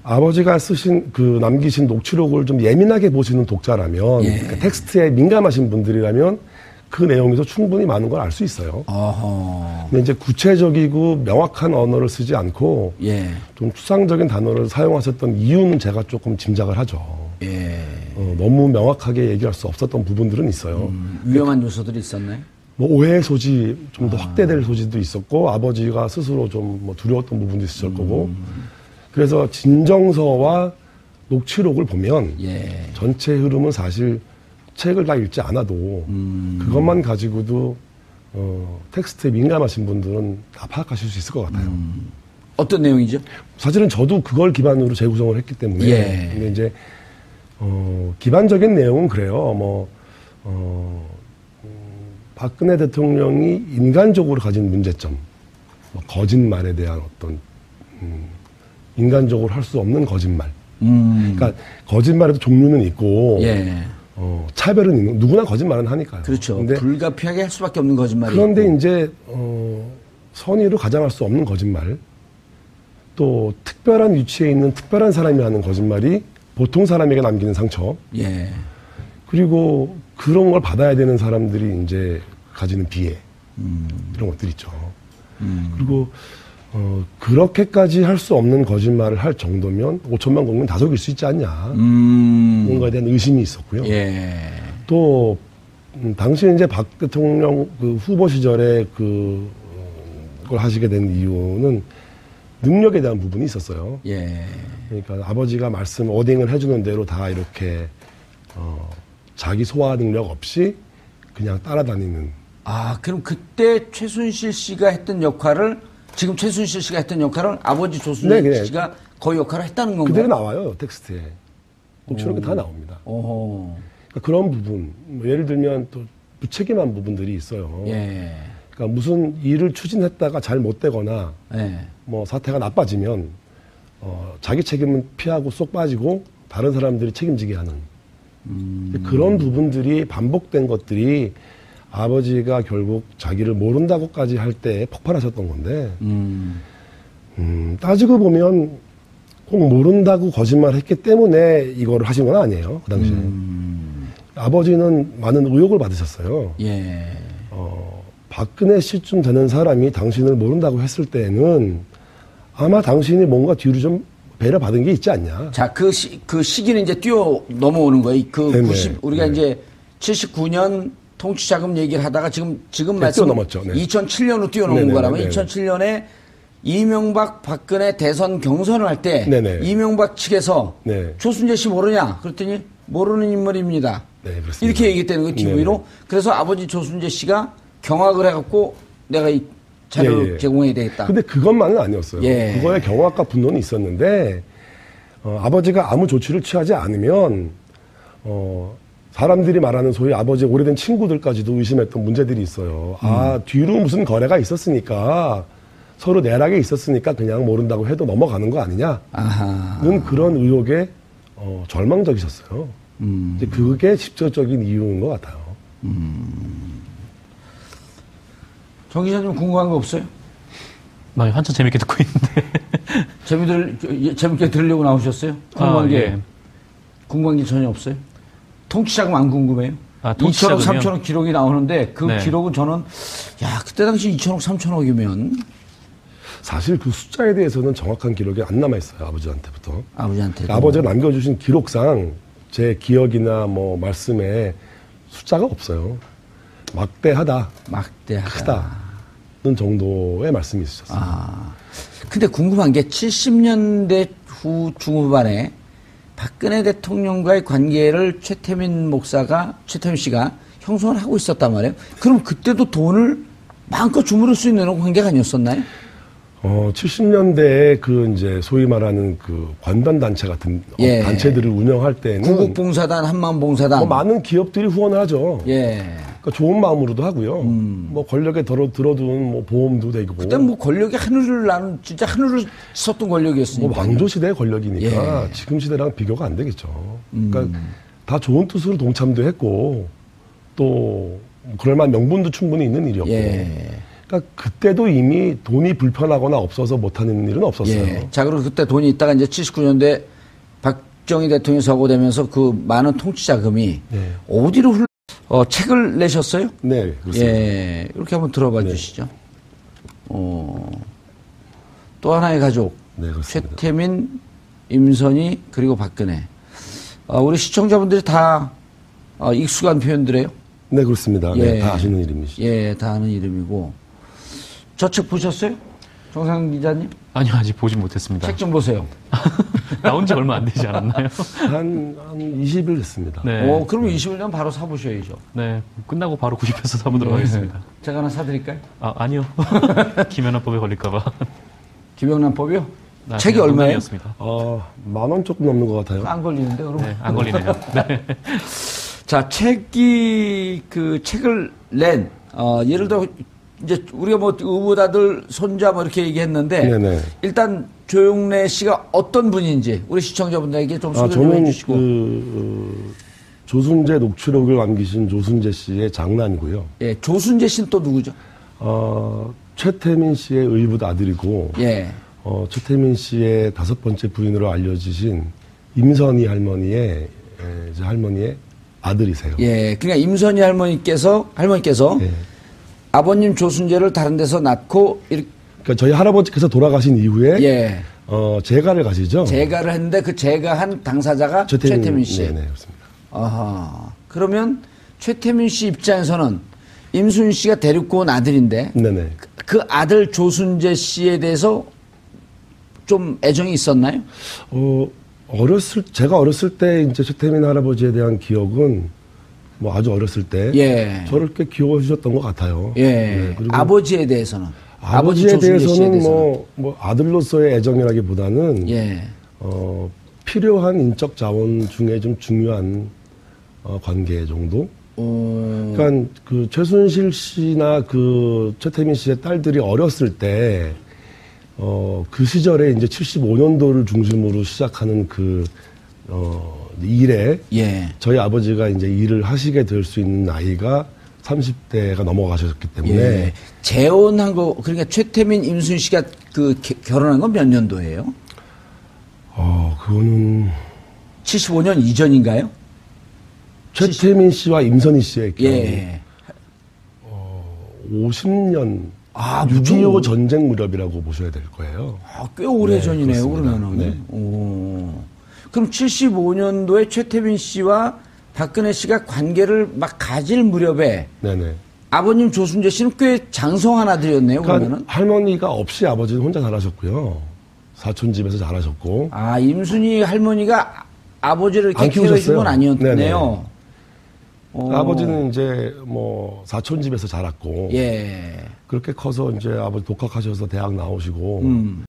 아버지가 쓰신 그 남기신 녹취록을 좀 예민하게 보시는 독자라면 예. 그러니까 텍스트에 민감하신 분들이라면 그 내용에서 충분히 많은 걸 알 수 있어요. 어허. 근데 이제 구체적이고 명확한 언어를 쓰지 않고 예. 좀 추상적인 단어를 사용하셨던 이유는 제가 조금 짐작을 하죠. 예. 너무 명확하게 얘기할 수 없었던 부분들은 있어요. 위험한 요소들이 있었나요? 뭐 오해의 소지 좀 더 확대될 소지도 있었고 아버지가 스스로 좀 뭐 두려웠던 부분도 있었을 거고 그래서 진정서와 녹취록을 보면 예. 전체 흐름은 사실 책을 다 읽지 않아도 그것만 가지고도 텍스트에 민감하신 분들은 다 파악하실 수 있을 것 같아요. 어떤 내용이죠? 사실은 저도 그걸 기반으로 재구성을 했기 때문에 예. 근데 이제 기반적인 내용은 그래요. 박근혜 대통령이 인간적으로 가진 문제점, 거짓말에 대한 어떤 인간적으로 할 수 없는 거짓말. 그러니까 거짓말에도 종류는 있고 예. 차별은 있는 누구나 거짓말은 하니까요. 그렇죠. 근데 불가피하게 할 수밖에 없는 거짓말이 그런데 있고. 이제 선의로 가장할 수 없는 거짓말, 또 특별한 위치에 있는 특별한 사람이 하는 거짓말이 보통 사람에게 남기는 상처. 예. 그리고 그런 걸 받아야 되는 사람들이 이제 가지는 비애 이런 것들 있죠. 그리고 그렇게까지 할 수 없는 거짓말을 할 정도면 5천만 국민 다 속일 수 있지 않냐. 뭔가에 대한 의심이 있었고요. 예. 또 당시 이제 박 대통령 그 후보 시절에 그걸 하시게 된 이유는 능력에 대한 부분이 있었어요. 예. 그러니까 아버지가 말씀 어딩을 해주는 대로 다 이렇게 자기 소화 능력 없이 그냥 따라다니는. 아, 그럼 그때 최순실 씨가 했던 역할을 지금 최순실 씨가 했던 역할을 아버지 조순재 네. 씨가 거의 역할을 했다는 건가요? 그대로 나와요, 텍스트에. 녹취록에 다 나옵니다. 오호. 그러니까 그런 부분, 뭐 예를 들면 또 무책임한 부분들이 있어요. 예. 그러니까 무슨 일을 추진했다가 잘 못 되거나 예. 뭐 사태가 나빠지면 자기 책임은 피하고 쏙 빠지고 다른 사람들이 책임지게 하는 그런 부분들이 반복된 것들이 아버지가 결국 자기를 모른다고까지 할 때 폭발하셨던 건데 따지고 보면 꼭 모른다고 거짓말했기 때문에 이거를 하신 건 아니에요. 그 당시에 아버지는 많은 의혹을 받으셨어요. 예. 박근혜 씨쯤 되는 사람이 당신을 모른다고 했을 때는 아마 당신이 뭔가 뒤로 좀 배려받은 게 있지 않냐. 자, 그 시기는 이제 뛰어 넘어오는 거예요. 그 네네. 90, 우리가 네. 이제 79년 통치자금 얘기를 하다가 지금 네, 말씀 뛰어넘었죠. 네. 2007년으로 뛰어넘은 네네네. 거라면 네네. 2007년에 이명박 박근혜 대선 경선을 할 때 네네. 이명박 측에서 네. 조순재 씨 모르냐? 그랬더니 모르는 인물입니다. 네, 그렇습니다. 이렇게 얘기했다는 거예요, TV로. 네네. 그래서 아버지 조순재 씨가 경악을 해갖고 내가 이 자료를 예, 예. 제공해야 되겠다. 근데 그것만은 아니었어요. 예. 그거에 경악과 분노는 있었는데 아버지가 아무 조치를 취하지 않으면 사람들이 말하는 소위 아버지의 오래된 친구들까지도 의심했던 문제들이 있어요. 아, 뒤로 무슨 거래가 있었으니까 서로 내락에 있었으니까 그냥 모른다고 해도 넘어가는 거 아니냐는 아하. 그런 의혹에 절망적이셨어요. 이제 그게 직접적인 이유인 것 같아요. 정 기자님 궁금한 거 없어요? 나 한참 재밌게 듣고 있는데. 재밌게 들으려고 나오셨어요? 궁금한 게, 예. 궁금한 게 전혀 없어요? 통치자금 안 궁금해요? 아, 2천억, 통치자금이요? 3천억 기록이 나오는데 그 네. 기록은 저는, 그때 당시 2천억, 3천억이면 사실 그 숫자에 대해서는 정확한 기록이 안 남아있어요. 아버지한테부터. 아버지한테. 아버지가 남겨주신 기록상 제 기억이나 뭐 말씀에 숫자가 없어요. 막대하다, 막대하다. 크다는 정도의 말씀이 있으셨어요. 근데 궁금한 게 70년대 후 중후반에 박근혜 대통령과의 관계를 최태민 씨가 형성을 하고 있었단 말이에요. 그럼 그때도 돈을 마음껏 주무를 수 있는 관계가 아니었었나요? 70년대에 그 이제 소위 말하는 그 관단 단체 같은 예. 단체들을 운영할 때는 구국봉사단, 한마음봉사단. 뭐 많은 기업들이 후원을 하죠. 예. 그러니까 좋은 마음으로도 하고요. 뭐 권력에 들어둔 뭐 보험도 되고. 그때 뭐 권력이 하늘을 나는 진짜 하늘을 섰던 권력이었으니까. 뭐 왕조 시대의 권력이니까 예. 지금 시대랑 비교가 안 되겠죠. 그러니까 다 좋은 뜻으로 동참도 했고 또 그럴 만한 명분도 충분히 있는 일이었고. 예. 그러니까 그때도 이미 돈이 불편하거나 없어서 못하는 일은 없었어요. 예. 자, 그리고 그때 돈이 있다가 이제 79년대 박정희 대통령이 서고되면서 그 많은 통치자금이 네. 어디로 책을 내셨어요? 네, 그렇습니다. 예. 이렇게 한번 들어봐 네. 주시죠. 또 하나의 가족. 네, 그렇습니다. 최태민, 임선희, 그리고 박근혜. 우리 시청자분들이 다 익숙한 표현들이에요. 네, 그렇습니다. 예. 네, 다 아시는 이름이시죠. 예, 다 아는 이름이고. 저 책 보셨어요? 정상 기자님? 아니요, 아직 보진 못했습니다. 책 좀 보세요. 나온 지 얼마 안 되지 않았나요? 한 20일 됐습니다. 네. 그러면 20년 바로 사보셔야죠. 네. 끝나고 바로 구입해서 사보도록 하겠습니다. 제가 하나 사드릴까요? 아니요. 김연아법에 걸릴까봐. 김영란법이요? 아, 책이 그냥 얼마예요? 농담이었습니다. 10,000원 조금 넘는 것 같아요. 안 걸리는데, 그럼? 네, 안 걸리네요. 네. 자, 책을 낸, 예를 들어, 이제 우리가 뭐 의붓아들, 손자 뭐 이렇게 얘기했는데, 네네. 일단 조용래 씨가 어떤 분인지 우리 시청자분들에게 좀 소개 좀 저는 해주시고. 조순재 녹취록을 남기신 조순재 씨의 장남이고요. 예, 조순재 씨는 또 누구죠? 최태민 씨의 의붓 아들이고, 예. 최태민 씨의 5번째 부인으로 알려지신 임선희 할머니의 아들이세요. 예, 그러니까 임선희 할머니께서 예. 아버님 조순재를 다른 데서 낳고 이렇게 그러니까 저희 할아버지께서 돌아가신 이후에 예, 재가를 가시죠. 재가를 했는데 그 재가한 당사자가 최태민 씨. 네네, 그렇습니다. 아하. 그러면 최태민 씨 입장에서는 임순 씨가 데리고 온 아들인데 네네. 그 아들 조순재 씨에 대해서 좀 애정이 있었나요? 제가 어렸을 때 이제 최태민 할아버지에 대한 기억은 뭐 아주 어렸을 때 예. 저를 꽤 귀여워 주셨던 것 같아요. 예. 네, 그리고 아버지에 대해서는 아버지 아버지에 조순재 씨에 대해서는 대해서는. 뭐 아들로서의 애정이라기보다는 예. 필요한 인적 자원 중에 좀 중요한 관계 정도. 그러니까 그 최순실 씨나 그 최태민 씨의 딸들이 어렸을 때 그 시절에 이제 75년도를 중심으로 시작하는 그 일에 예. 저희 아버지가 이제 일을 하시게 될 수 있는 나이가 30대가 넘어가셨기 때문에 예. 재혼한 거 그러니까 최태민 임순 씨가 그 결혼한 건 몇 년도예요? 그거는 75년 이전인가요? 최태민 씨와 임선희 씨의 경우 예. 50년 6.25 전쟁 무렵이라고 보셔야 될 거예요. 꽤 오래 네, 전이네요, 그렇습니다. 그러면은. 네. 그럼 75년도에 최태민 씨와 박근혜 씨가 관계를 막 가질 무렵에 네네. 아버님 조순재 씨는 꽤 장성한 아들이었네요, 그러니까 그러면은. 할머니가 없이 아버지는 혼자 잘하셨고요. 사촌 집에서 잘하셨고. 아, 임순희 할머니가 아버지를 이렇게 안 케어해 준 키우셨어요. 건 아니었네요. 네네. 아버지는 이제 뭐 사촌 집에서 자랐고. 예. 그렇게 커서 이제 아버지 독학하셔서 대학 나오시고.